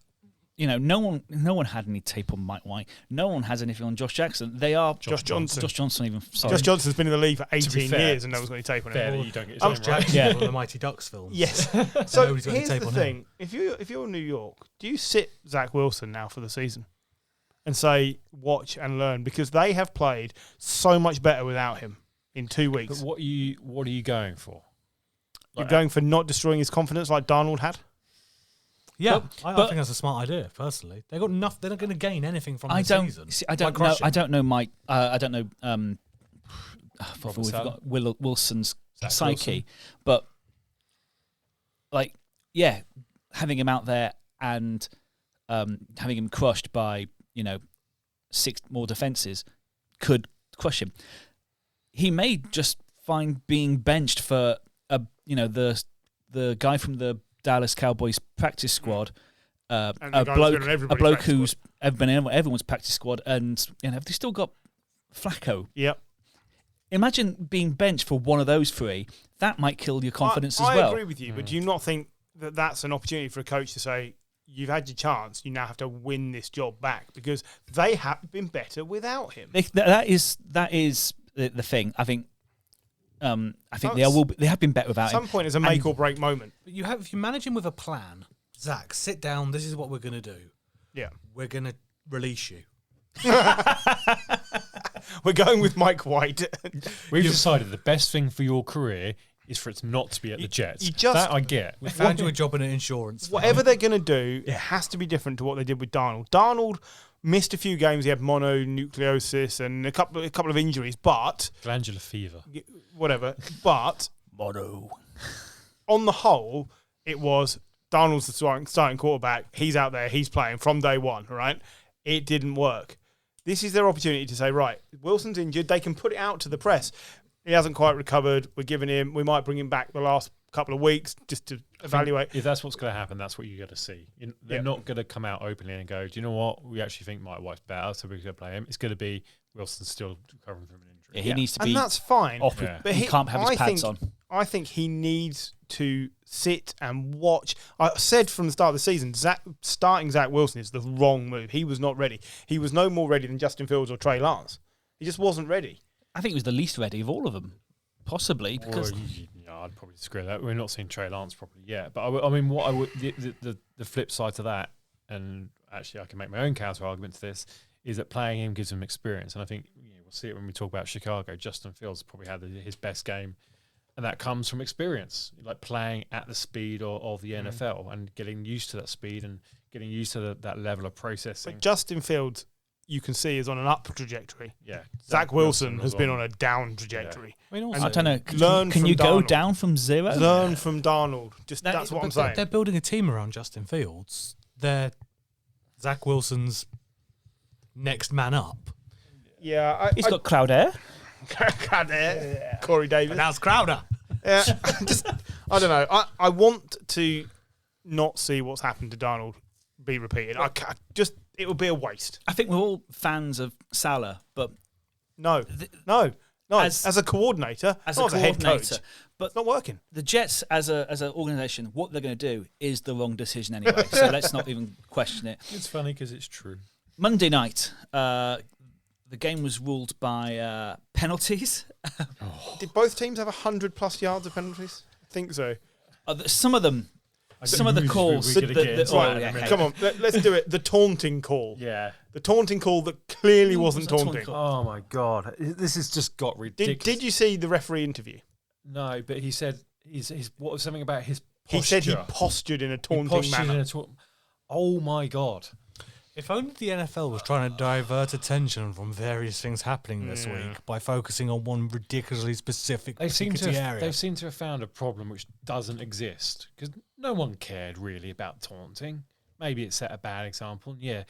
no one had any tape on Mike White. No one has anything on Josh Jackson. They are Josh Johnson. Josh Johnson even. Sorry. Josh Johnson's been in the league for 18 fair, years, and no one's got any tape on fair him. that you don't get Oh, his name right. Jacksonville, the Mighty Ducks films. Yes. So Nobody's got any here's tape the on thing: if you're New York, do you sit Zach Wilson now for the season and say watch and learn because they have played so much better without him in 2 weeks? But what are you going for? You're going for not destroying his confidence like Darnold had. Yeah, I but- think that's a smart idea. Personally, they got enough. They're not going to gain anything from I the don't. season. See, I don't by know. crushing. I don't know Mike. I don't know. Robert We've Saleh? got Wilson's Zach psyche, Wilson. but having him out there and having him crushed by 6 more defenses could crush him. He may just find being benched for the guy from the Dallas Cowboys practice squad, And the a guy who's been on bloke everybody's who's practice ever been in everyone's practice squad, and they've still got Flacco. Yep. Imagine being benched for one of those 3. That might kill your confidence I as well. agree with you, but do you not think that that's an opportunity for a coach to say, you've had your chance, you now have to win this job back? Because they have been better without him. That is the thing. I think they have been better At without some him. point, it's a make or break moment. But if you manage him with a plan, Zach, sit down. This is what we're going to do. Yeah. We're going to release you. We're going with Mike White. We've decided the best thing for your career is for it not to be at the Jets. you just- that I get. We found you a job in an insurance firm. Whatever they're going to do, it has to be different to what they did with Darnold. Darnold missed a few games. He had mononucleosis and a couple of injuries, but Glandular fever. whatever. But Mono. on the whole, it was Darnold's the starting quarterback. He's out there. He's playing from day one, right? It didn't work. This is their opportunity to say, right, Wilson's injured. They can put it out to the press. He hasn't quite recovered. We're giving him. We might bring him back the last couple of weeks just to evaluate. If that's what's going to happen, that's what you're going to see. They're not going to come out openly and go, do you know what? We actually think Mike White's better, so we're going to play him. It's going to be Wilson's still recovering from an injury. Yeah, he needs to be And that's fine. off. Yeah. But He can't have his pads on. I think he needs to sit and watch. I said from the start of the season, starting Zach Wilson is the wrong move. He was not ready. He was no more ready than Justin Fields or Trey Lance. He just wasn't ready. I think he was the least ready of all of them, possibly because I'd probably disagree with that. We're not seeing Trey Lance properly yet. But I mean, what I would the flip side to that, and actually I can make my own counter argument to this, is that playing him gives him experience. And I think we'll see it when we talk about Chicago. Justin Fields probably had his best game, and that comes from experience, like playing at the speed of the NFL and getting used to that speed and getting used to that level of processing. But Justin Fields, you can see, is on an up trajectory. Yeah, Zach Wilson has was been on a down trajectory. I mean, also, I don't know. Learn Can from you go Darnold. down from 0? Learn from Darnold. Just No, that's what but I'm saying. They're building a team around Justin Fields. They're Zach Wilson's next man up. Yeah, He's got Crowder. Corey Davis. Now it's Crowder. Yeah, I don't know. I want to not see what's happened to Darnold be repeated. It would be a waste. I think we're all fans of Salah, but No. As a coordinator, as not a as a head coordinator, coach, but it's not working. the Jets as an organisation, what they're going to do is the wrong decision anyway. So let's not even question it. It's funny because it's true. Monday night, the game was ruled by penalties. Did both teams have 100+ yards of penalties? I think so. Some of them, some of the calls. we're gonna get into Right, that in a minute. come on, let's do it. The taunting call. Yeah. The taunting call that clearly wasn't taunting. Oh my God, this has just got ridiculous. Did you see the referee interview? No, but he said what was something about his posture. He said he postured in a taunting manner. Oh my God. If only the NFL was trying to divert attention from various things happening this week by focusing on one ridiculously specific area. They seem to have found a problem which doesn't exist because no one cared really about taunting. Maybe it set a bad example. Yeah,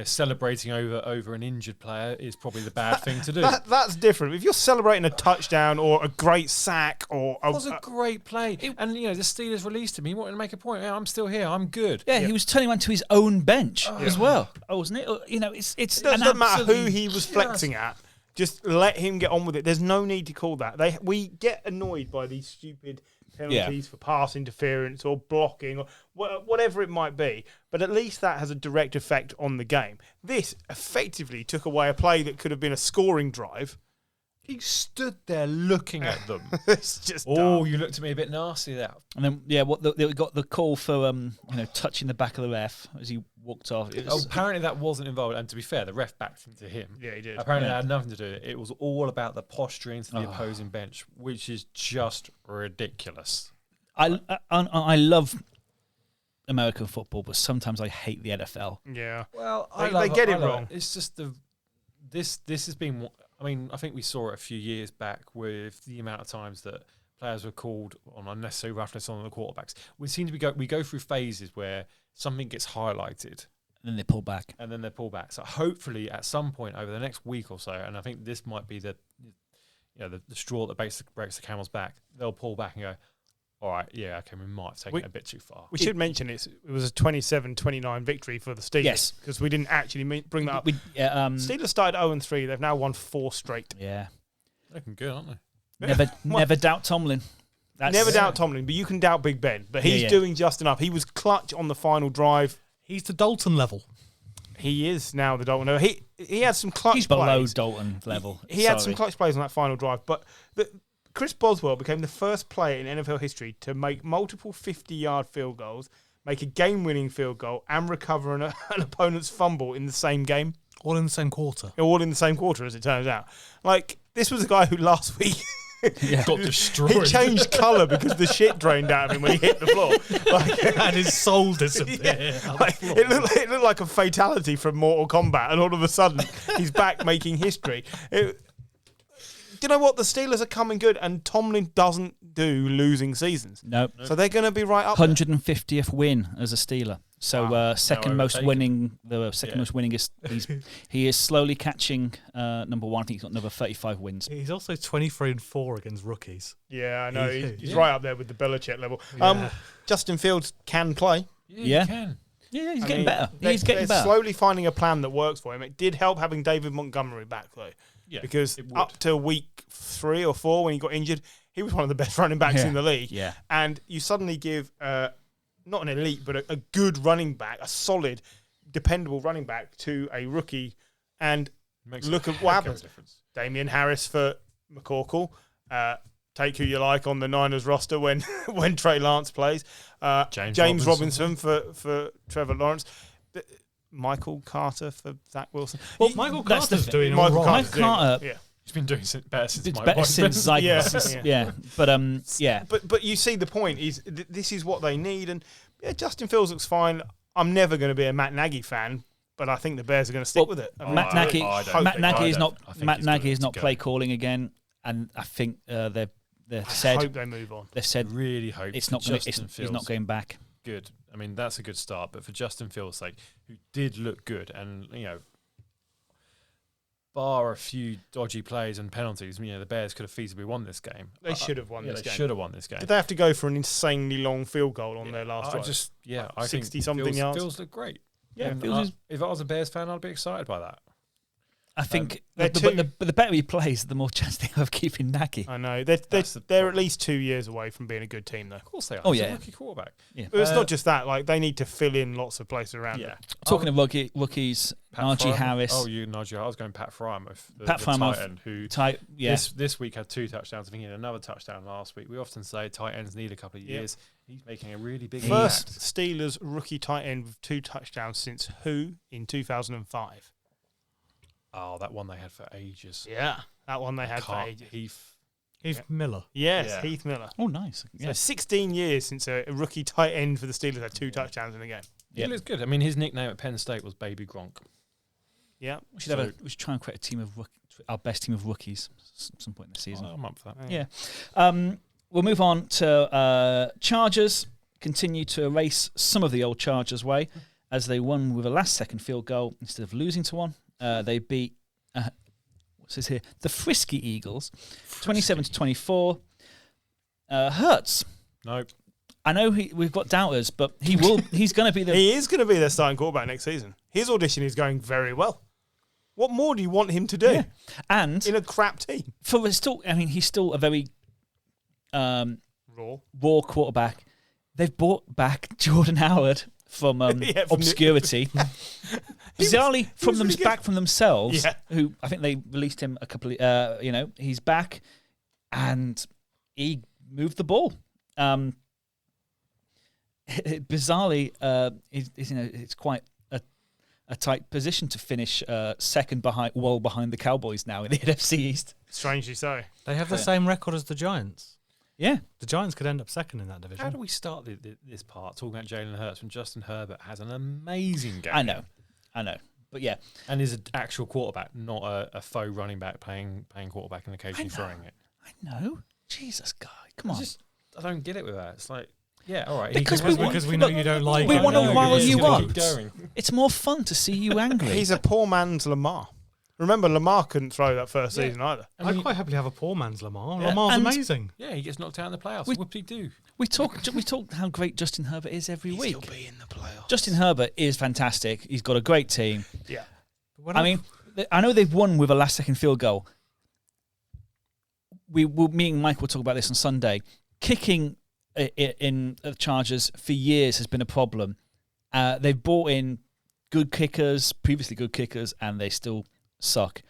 celebrating over an injured player is probably the bad thing to do. That's different. If you're celebrating a touchdown or a great sack or it was a great play, and the Steelers released him. He wanted to make a point. I'm still here. I'm good. Yeah, he was turning around to his own bench as well, wasn't it? It doesn't matter who he was flexing at. Just let him get on with it. There's no need to call that. We get annoyed by these stupid penalties for pass interference or blocking or whatever it might be, but at least that has a direct effect on the game. This effectively took away a play that could have been a scoring drive. He stood there looking at them. It's just dumb. You looked at me a bit nasty there. And then they got the call for touching the back of the ref as he walked off. Apparently that wasn't involved, and to be fair, the ref backed into him. Yeah, he did. Apparently that had nothing to do with it. It was all about the posturing to the opposing bench, which is just ridiculous. I love American football, but sometimes I hate the NFL. Yeah. Well, they get it wrong. It's just this has been. I mean, I think we saw it a few years back with the amount of times that players were called on unnecessary roughness on the quarterbacks. We seem to we go through phases where something gets highlighted. And then they pull back. So hopefully at some point over the next week or so, and I think this might be the straw that breaks the camel's back, they'll pull back and go, all right, yeah, okay, we might have taken it a bit too far. We should mention it was a 27-29 victory for the Steelers. Yes. Because we didn't actually bring that up. Steelers started 0-3. They've now won 4 straight. Yeah. Looking good, aren't they? Never doubt Tomlin. Never doubt Tomlin, but you can doubt Big Ben. But he's doing just enough. He was clutch on the final drive. He's the Dalton level. He is now the Dalton level. He had some clutch plays. He's below Dalton level. He had some clutch plays on that final drive, but Chris Boswell became the first player in NFL history to make multiple 50-yard field goals, make a game-winning field goal, and recover an opponent's fumble in the same game. All in the same quarter. All in the same quarter, as it turns out. This was a guy who last week got destroyed. He changed colour because the shit drained out of him when he hit the floor. And his soul disappeared. It looked like a fatality from Mortal Kombat, and all of a sudden he's back making history. Do you know what? The Steelers are coming good, and Tomlin doesn't do losing seasons. Nope. So they're going to be right up 150th win as a Steeler. So second most winning. The second most winning is he is slowly catching number one. I think he's got another 35 wins. He's also 23-4 against rookies. Yeah, I know. He's right up there with the Belichick level. Yeah. Justin Fields can play. Yeah, he can. Yeah, he's getting better. He's getting better. Slowly finding a plan that works for him. It did help having David Montgomery back, though. Yeah, because up to week 3 or 4 when he got injured, he was one of the best running backs in the league. Yeah. And you suddenly give not an elite, but a good running back, a solid, dependable running back to a rookie, and look at what happens. Damian Harris for McCorkle. Take who you like on the Niners roster when Trey Lance plays. James Robinson for Trevor Lawrence. Michael Carter for Zach Wilson. Well, Michael Carter's doing all right. Michael Carter, he's been doing better since But you see the point is this is what they need, and Justin Fields looks fine. I'm never going to be a Matt Nagy fan, but I think the Bears are going to stick with it. Matt Nagy is not play calling again, and I think they've said. I hope they move on. They've said really hope it's not. He's not going back. Good. I mean, that's a good start. But for Justin Fields' sake, who did look good, and bar a few dodgy plays and penalties, the Bears could have feasibly won this game. They should have won this game. They should have won this game. Did they have to go for an insanely long field goal on their last drive? I think 60-something yards. Fields looked great. Yeah, if I was a Bears fan, I'd be excited by that. I think they're the better he plays, the more chance they have of keeping Nagy. I know. They're at least 2 years away from being a good team, though. Of course they are. Oh, He's yeah. a rookie quarterback. Yeah. But it's not just that. Like, they need to fill in lots of places around Yeah. it. Talking of rookies, Najee Harris. Oh, Najee. I was going Pat Frymouth, the Pat Frymouth, tight end, who this week had 2 touchdowns. I think he had another touchdown last week. We often say tight ends need a couple of years. He's making a really big First impact. Steelers rookie tight end with 2 touchdowns since who in 2005? Oh, that one they had for ages. Yeah, that one they had for ages. Heath Miller. Yes, Heath Miller. Oh, nice. So 16 years since a rookie tight end for the Steelers had 2 touchdowns in a game. He looks good. I mean, his nickname at Penn State was Baby Gronk. Yeah. We should try and create a team of our best team of rookies at some point in the season. I'm up for that. Yeah. We'll move on to Chargers. Continue to erase some of the old Chargers way as they won with a last-second field goal instead of losing to one. They beat what's this here? The Frisky Eagles, 27-24. Hurts. Nope. I know we've got doubters, but he's going to be He is going to be their starting quarterback next season. His audition is going very well. What more do you want him to do? Yeah. And in a crap team, he's still a very raw quarterback. They've brought back Jordan Howard from obscurity. Bizarrely, back from themselves, who I think they released him a couple of, he's back and he moved the ball. Bizarrely, it's quite a tight position to finish second behind the Cowboys now in the NFC East. Strangely so. They have the same record as the Giants. Yeah. The Giants could end up second in that division. How do we start this part talking about Jalen Hurts when Justin Herbert has an amazing game? I know. But yeah. And is an actual quarterback, not a faux running back playing quarterback and occasionally throwing it. I know. Jesus, guy. Come on. I don't get it with that. It's like, yeah, all right. Because we know you don't like we it. want to rile you up. Keep going. It's more fun to see you angry. He's a poor man's Lamar. Remember, Lamar couldn't throw that first season either. I'd quite happily have a poor man's Lamar. Yeah. Lamar's And amazing. Yeah, he gets knocked out in the playoffs. Whoop-de-doo. We talk how great Justin Herbert is every week. He'll be in the playoffs. Justin Herbert is fantastic. He's got a great team. Yeah. I know they've won with a last-second field goal. Me and Mike will talk about this on Sunday. Kicking in the Chargers for years has been a problem. They've brought in previously good kickers, and they still suck.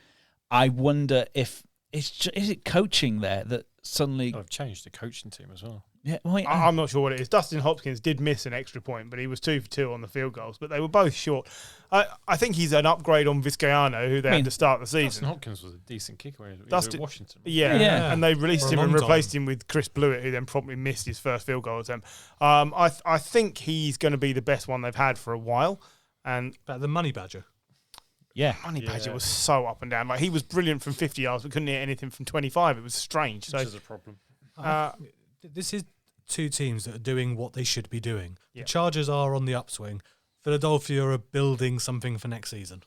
I wonder if is it coaching there that suddenly I've changed the coaching team as well. Yeah, well, I'm not sure what it is. Dustin Hopkins did miss an extra point, but he was 2 for 2 on the field goals. But they were both short. I think he's an upgrade on Vizcaino, who they had to start the season. Dustin Hopkins was a decent kicker when he was at Washington. Yeah, and they released him and replaced him with Chris Blewett, who then promptly missed his first field goal attempt. I think he's going to be the best one they've had for a while. And better than Money Badger. Yeah. Money Badger was so up and down. Like, he was brilliant from 50 yards, but couldn't hit anything from 25. It was strange. Which is a problem. This is 2 teams that are doing what they should be doing. Yeah. The Chargers are on the upswing. Philadelphia are building something for next season.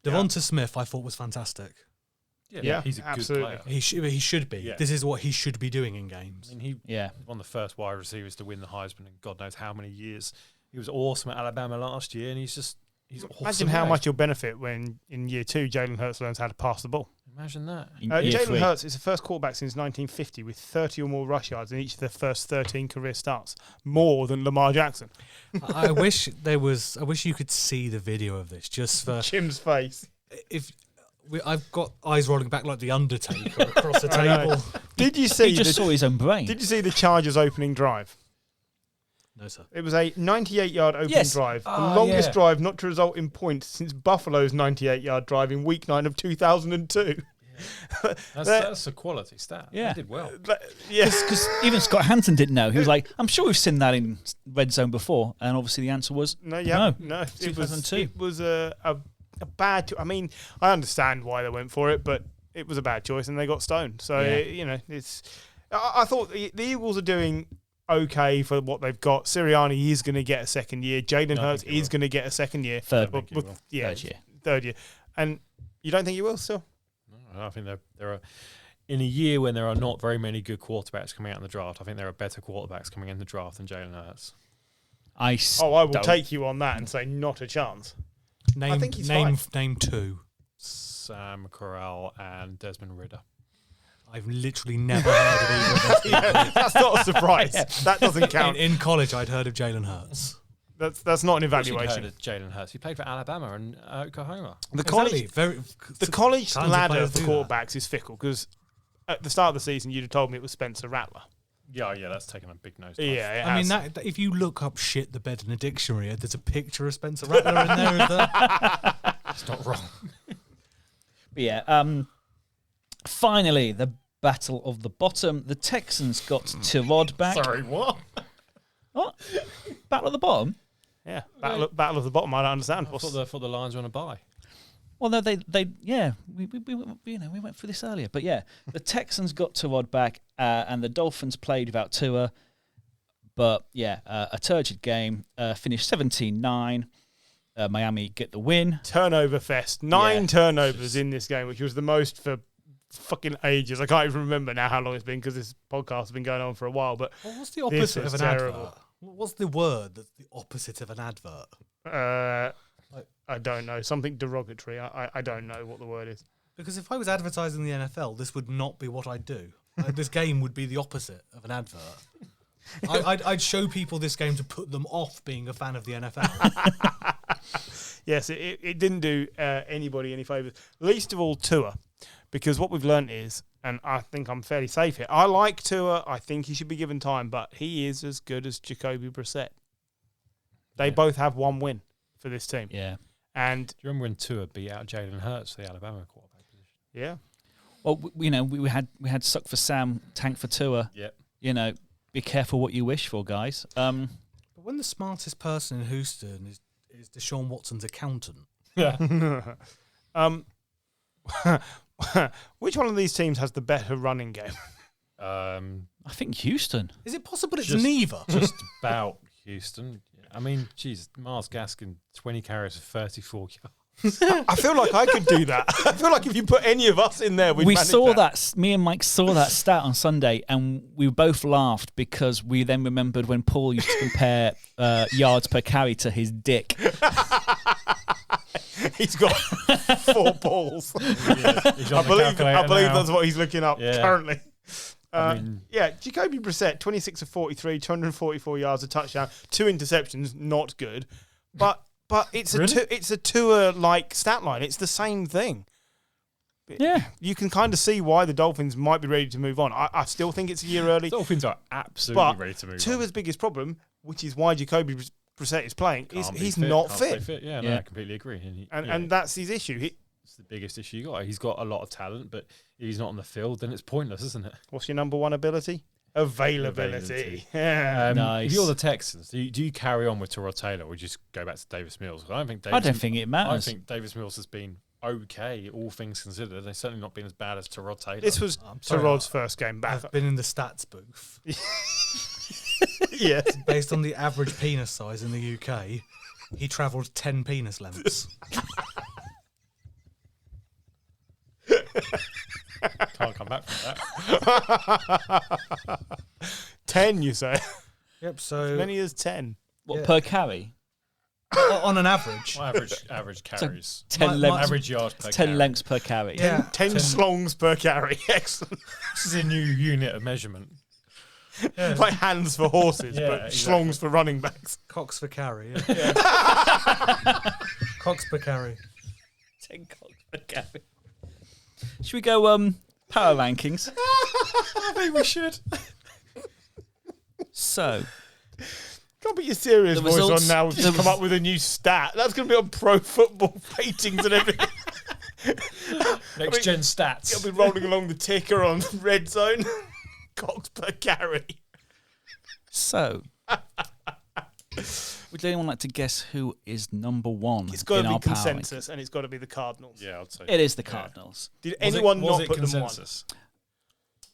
Devonta Smith, I thought, was fantastic. Yeah, he's a absolutely. good player. He should be. Yeah. This is what he should be doing in games. I mean, he was one of the first wide receivers to win the Heisman in God knows how many years. He was awesome at Alabama last year, and he's awesome. Imagine how much you'll benefit when in year 2 Jalen Hurts learns how to pass the ball. Imagine that. Jalen Hurts is the first quarterback since 1950 with 30 or more rush yards in each of their first 13 career starts, more than Lamar Jackson. I wish you could see the video of this just for Jim's face. I've got eyes rolling back like the Undertaker across the table. Did you see? He just saw his own brain. Did you see the Chargers opening drive? No, sir. It was a 98-yard opening drive. The longest drive not to result in points since Buffalo's 98-yard drive in Week 9 of 2002. Yeah. That's a quality stat. Yeah. They did well. Because even Scott Hanson didn't know. He was like, I'm sure we've seen that in red zone before. And obviously the answer was no. 2002. It was a bad... I mean, I understand why they went for it, but it was a bad choice and they got stoned. So, it's... I thought the Eagles are doing okay for what they've got. Sirianni is going to get a second year. Jalen Hurts is going to get a second year. Third year. And you don't think he will still? No, I think there are in a year when there are not very many good quarterbacks coming out in the draft. I think there are better quarterbacks coming in the draft than Jalen Hurts. I will take you on that and say not a chance. Name 2. Sam Corral and Desmond Ridder. I've literally never heard of either of those people. That's not a surprise. That doesn't count. In college, I'd heard of Jalen Hurts. That's not an Of course evaluation. you'd heard of Jalen Hurts. He played for Alabama and Oklahoma. The college, Exactly. the college talented ladder players for do that. quarterbacks is fickle because at the start of the season you'd have told me it was Spencer Rattler. Yeah, that's taken a big nose. Yeah, it I mean, has. that if you look up shit the bed in a dictionary, there's a picture of Spencer Rattler in there. It's not wrong. But yeah, finally, the battle of the bottom. The Texans got Tyrod back. Sorry, what? What? Battle of the bottom? Yeah, battle of the bottom. I don't understand. I thought the Lions were on a bye. Well, no, they yeah, we went through this earlier, but yeah, the Texans got Tyrod back, and the Dolphins played without Tua, but yeah, a turgid game, finished 17-9. Miami get the win. Turnover fest. 9 turnovers in this game, which was the most for fucking ages. I can't even remember now how long it's been because this podcast has been going on for a while. But What's the opposite is of an terrible. advert? What's the word that's the opposite of an advert? I don't know. Something derogatory. I don't know what the word is. Because if I was advertising the NFL, this would not be what I'd do. This game would be the opposite of an advert. I'd show people this game to put them off being a fan of the NFL. Yes, it didn't do anybody any favours. Least of all Tua, because what we've learnt is, and I think I'm fairly safe here, I like Tua. I think he should be given time, but he is as good as Jacoby Brissett. They both have one win for this team. Yeah. And Do you remember when Tua beat out Jalen Hurts for the Alabama quarterback position? yeah, Well, we had suck for Sam, tank for Tua. Yep. Be careful what you wish for, guys. But when the smartest person in Houston is Deshaun Watson's accountant. Yeah. which one of these teams has the better running game? I think Houston. Is it possible it's Just- neither? Just about Houston. I mean, geez, Myles Gaskin, 20 carries for 34 yards. I feel like I could do that. I feel like if you put any of us in there, we'd We manage saw that. that. Me and Mike saw that stat on Sunday, and we both laughed because we then remembered when Paul used to compare yards per carry to his dick. He's got 4 balls. He's on I the believe calculator now. that's what he's looking up Yeah. currently. I mean- Jacoby Brissett, 26 of 43, 244 yards, a touchdown, 2 interceptions, not good. But it's Really? it's a Tua-like stat line. It's the same thing. Yeah. You can kind of see why the Dolphins might be ready to move on. I still think it's a year early. Dolphins are absolutely But ready to move on. Tua's biggest problem, which is why Jacoby Brissett is playing, is Can't be he's fit, not can't stay fit. Yeah, Yeah. no, I completely agree. And that's his issue. it's the biggest issue you got. He's got a lot of talent, but if he's not on the field, then it's pointless, isn't it? What's your number one ability? Availability. Yeah. Nice. If you're the Texans, do you carry on with Tyrod Taylor or just go back to Davis Mills? I don't think I don't think it matters. I think Davis Mills has been okay, all things considered. They've certainly not been as bad as Tyrod Taylor. This was I'm sorry, Tyrod's first game back. I've been in the stats booth. Yes. Based on the average penis size in the UK, he travelled 10 penis lengths. Can't come back from that. 10, you say? Yep, so Many as 10. What, Yeah. per carry? on an average. Well, average carries. 10 My- lengths. Average yards per 10 carry. lengths per carry. Yeah. 10 slongs per carry. Excellent. This is a new unit of measurement. Like hands for horses, Yeah, but exactly. slongs for running backs. Cocks for carry. Yeah. Cocks per carry. 10 cocks per carry. Should we go power rankings? I think we should. So, Can't put your serious The voice results- on now. We've just the- come up with a new stat. That's going to be on pro football ratings and everything. Next gen stats. It'll be rolling along the ticker on red zone. Cocks per carry. so would anyone like to guess who is number one It's got in to our be power ranking? consensus, and it's got to be the Cardinals. Yeah, I'd say. It is the Cardinals. Did anyone was not it put them one? consensus?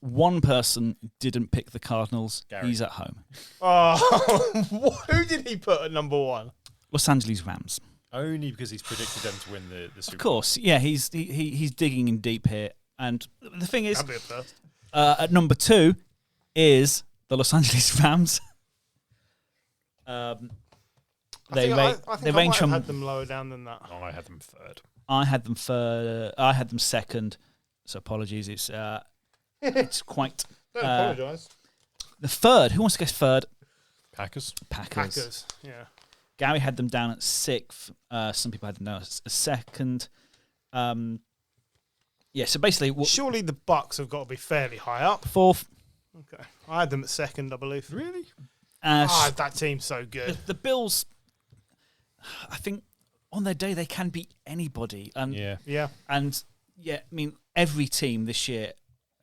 One person didn't pick the Cardinals. Gary. He's at home. Oh, who did he put at number one? Los Angeles Rams. Only because he's predicted them to win the Super Of course, yeah, he's digging in deep here. And the thing is, That'd be a first. at number 2 is the Los Angeles Rams. They I range think I might have from had them lower down than that. Bowl. Oh, I had them third. I had them third. I had them second. So apologies. It's quite. Don't apologise. The third. Who wants to guess third? Packers. Packers. Yeah. Gary had them down at sixth. Some people had them down as second. Yeah. So basically, Surely the Bucks have got to be fairly high up. fourth. Okay. I had them at second, I believe. Really? That team's so good. The Bills. I think on their day they can beat anybody. Yeah. Yeah. And yeah, I mean every team this year.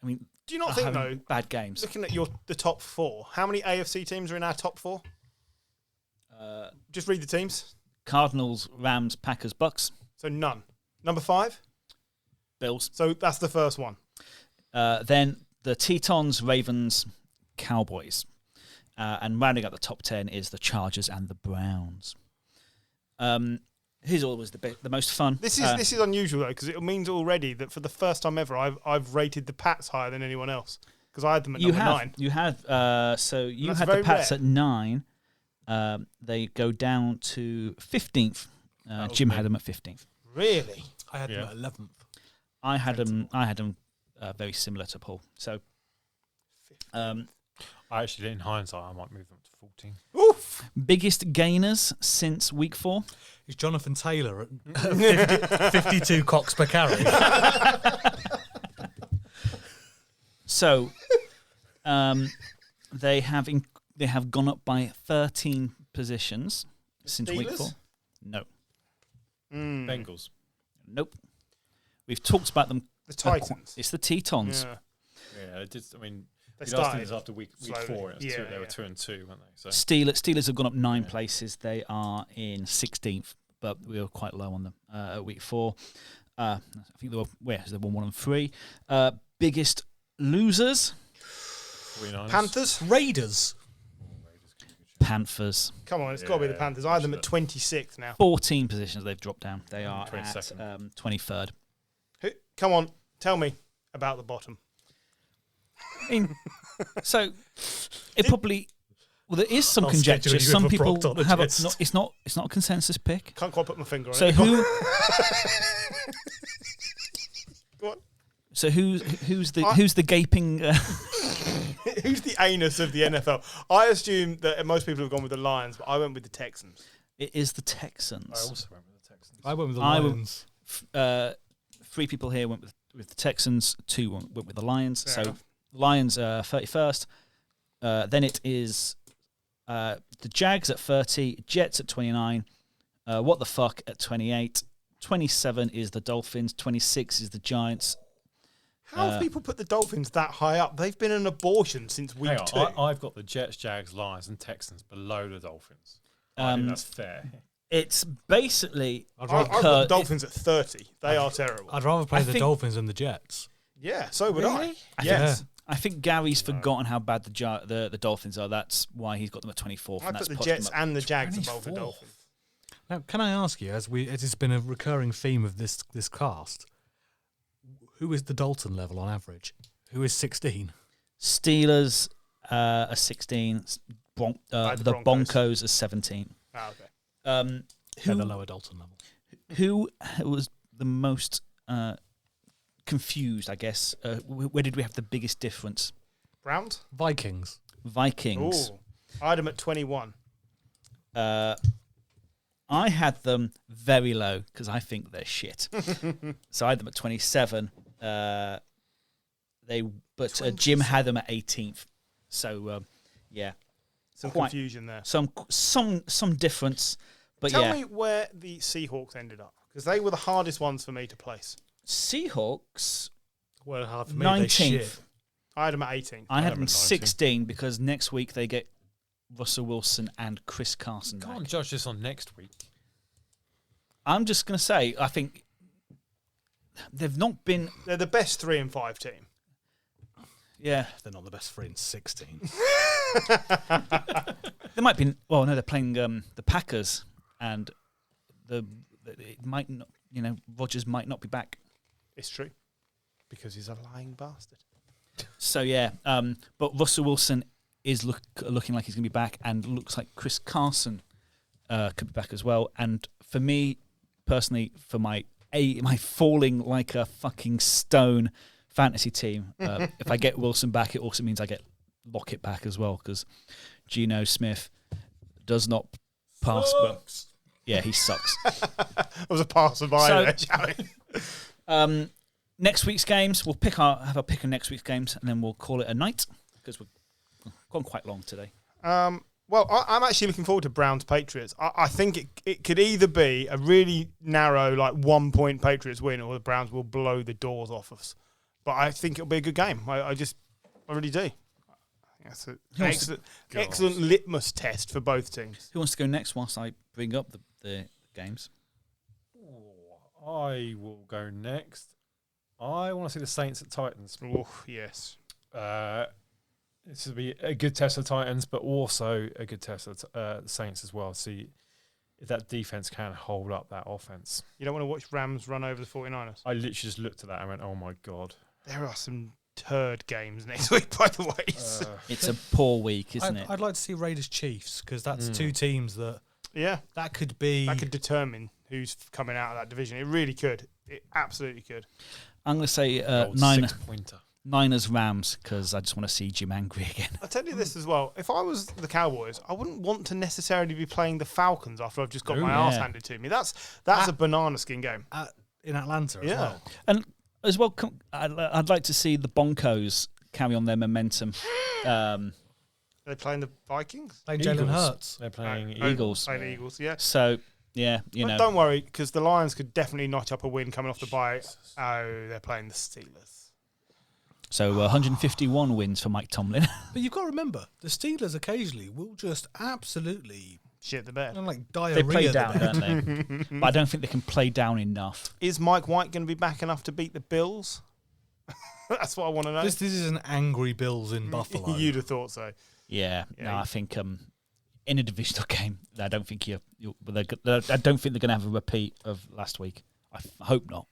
I mean, Do you not are think, having though, bad games? looking at the top four, how many AFC teams are in our top four? Just read the teams. Cardinals, Rams, Packers, Bucks, So none. Number 5? Bills. So that's the first one. Then the Tetons, Ravens, Cowboys. And rounding out the top 10 is the Chargers and the Browns. Who's always the most fun? This is unusual, though, because it means already that for the first time ever, I've rated the Pats higher than anyone else, because I had them at number 9. You had so you That's had the very Pats rare. at 9. They go down to 15th. Jim had them at 15th. Really? I had them at 11th. I had them very similar to Paul. So, I actually, in hindsight, I might move them to 14. Oof! biggest gainers since week 4. Is Jonathan Taylor at 52 cocks per carry? So, they have gone up by 13 positions since week Steelers? 4. No, Bengals. nope. We've talked about them. The Titans. It's the Tetons. Yeah. Yeah, it did. I mean, They the last thing started was after week slowly. 4. It was Yeah, they were yeah. 2 and 2, weren't they? So Steelers have gone up 9 places. They are in 16th, but we were quite low on them at week 4. I think they were 1 and 3. Biggest losers, 49ers. Panthers? Raiders. Panthers. Come on, it's got to be the Yeah, Panthers. I had them at 26th now. 14 positions they've dropped down. They are 22nd. at 23rd. Come on, tell me about the bottom. So it probably there is some I'll conjecture. schedule you Some with a people have proctologist. it's not a consensus pick. Can't quite put my finger on So it. who? Go on. So who's the gaping? Who's the anus of the NFL? I assume that most people have gone with the Lions, but I went with the Texans. It is the I Texans. also went with the Texans. I went with the I would- Lions. 3 people here went with the Texans. 2 went with the Lions. Fair So enough. Lions 31st. Then it is the Jags at 30, Jets at 29. What the fuck at 28. 27 is the Dolphins. 26 is the Giants. How have people put the Dolphins that high up? They've been an abortion since week Hang 2. on, I've got the Jets, Jags, Lions, and Texans below the Dolphins. I think that's fair. It's basically I've got the Dolphins at 30. They are terrible. I'd rather play I the think- Dolphins than the Jets. Yeah, so would I. I Yes. think, I think Gary's forgotten how bad the Dolphins are. That's why he's got them at 24th. I and put that's the pushed Jets them up. and the Jags above the 24th. Dolphins. Now, can I ask you, as it's been a recurring theme of this cast, who is the Dalton level on average? Who is 16? Steelers are 16. I had The the Broncos are 17. Ah, okay. They're the lower Dalton level. Who was the most confused, I guess? Where did we have the biggest difference? Browns? Vikings. Vikings. Ooh. I had them at 21. I had them very low because I think they're shit. So I had them at 27. Jim had them at 18th. So yeah, Some quite- confusion there. some difference. But Tell yeah, me where the Seahawks ended up, because they were the hardest ones for me to place. Seahawks Well, hard for me. They 19th. shit. I had them at 18. I had them them at 19. 16 because next week they get Russell Wilson and Chris Carson You back. can't judge this on next week. I'm just going to say, I think they've not been. They're the best 3 and 5 team. Yeah, They're not the best 3 and 16. they might be. Well, no, they're playing the Packers, and it might not. Rodgers might not be back. It's true, because he's a lying bastard. So yeah, but Russell Wilson is looking like he's going to be back, and looks like Chris Carson could be back as well. And for me personally, for my my falling like a fucking stone fantasy team. If I get Wilson back, it also means I get Lockett back as well, because Geno Smith does not pass. But yeah, he sucks. That was a passerby there, Charlie. Next week's games, we'll have a pick of next week's games, and then we'll call it a night, because we've gone quite long today. Well, I'm actually looking forward to Browns Patriots. I think it could either be a really narrow, like 1 point Patriots win, or the Browns will blow the doors off us. But I think it'll be a good game. I really do. That's an excellent litmus test for both teams. Who wants to go next whilst I bring up the games? I will go next. I want to see the Saints at Titans. Oh, yes. This will be a good test of Titans, but also a good test of the Saints as well. See if that defense can hold up that offense. You don't want to watch Rams run over the 49ers? I literally just looked at that and went, oh my God. There are some turd games next week, by the way. It's a poor week, isn't it? I'd like to see Raiders Chiefs, because that's two teams that could determine who's coming out of that division. It really could. It absolutely could. I'm going to say Niners Rams, because I just want to see Jim angry again. I'll tell you this as well. If I was the Cowboys, I wouldn't want to necessarily be playing the Falcons after I've just got my arse handed to me. That's a banana skin game. In Atlanta as well. And as well, I'd like to see the Broncos carry on their momentum. They're playing the Vikings? Playing Jalen Hurts. They're playing Eagles. Playing Eagles, yeah. So, yeah, but don't worry, because the Lions could definitely notch up a win coming off the bye. Oh, they're playing the Steelers. So 151 wins for Mike Tomlin. But you've got to remember, the Steelers occasionally will just absolutely shit the bed. Like diarrhea. They play down, don't they? But I don't think they can play down enough. Is Mike White going to be back enough to beat the Bills? That's what I want to know. This is an angry Bills in Buffalo. You'd have thought so. Yeah. No, I think in a divisional game, I don't think I don't think they're going to have a repeat of last week. I hope not.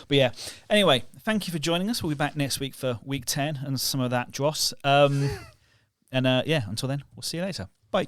But yeah, anyway, thank you for joining us. We'll be back next week for week 10 and some of that dross. Until then, we'll see you later. Bye.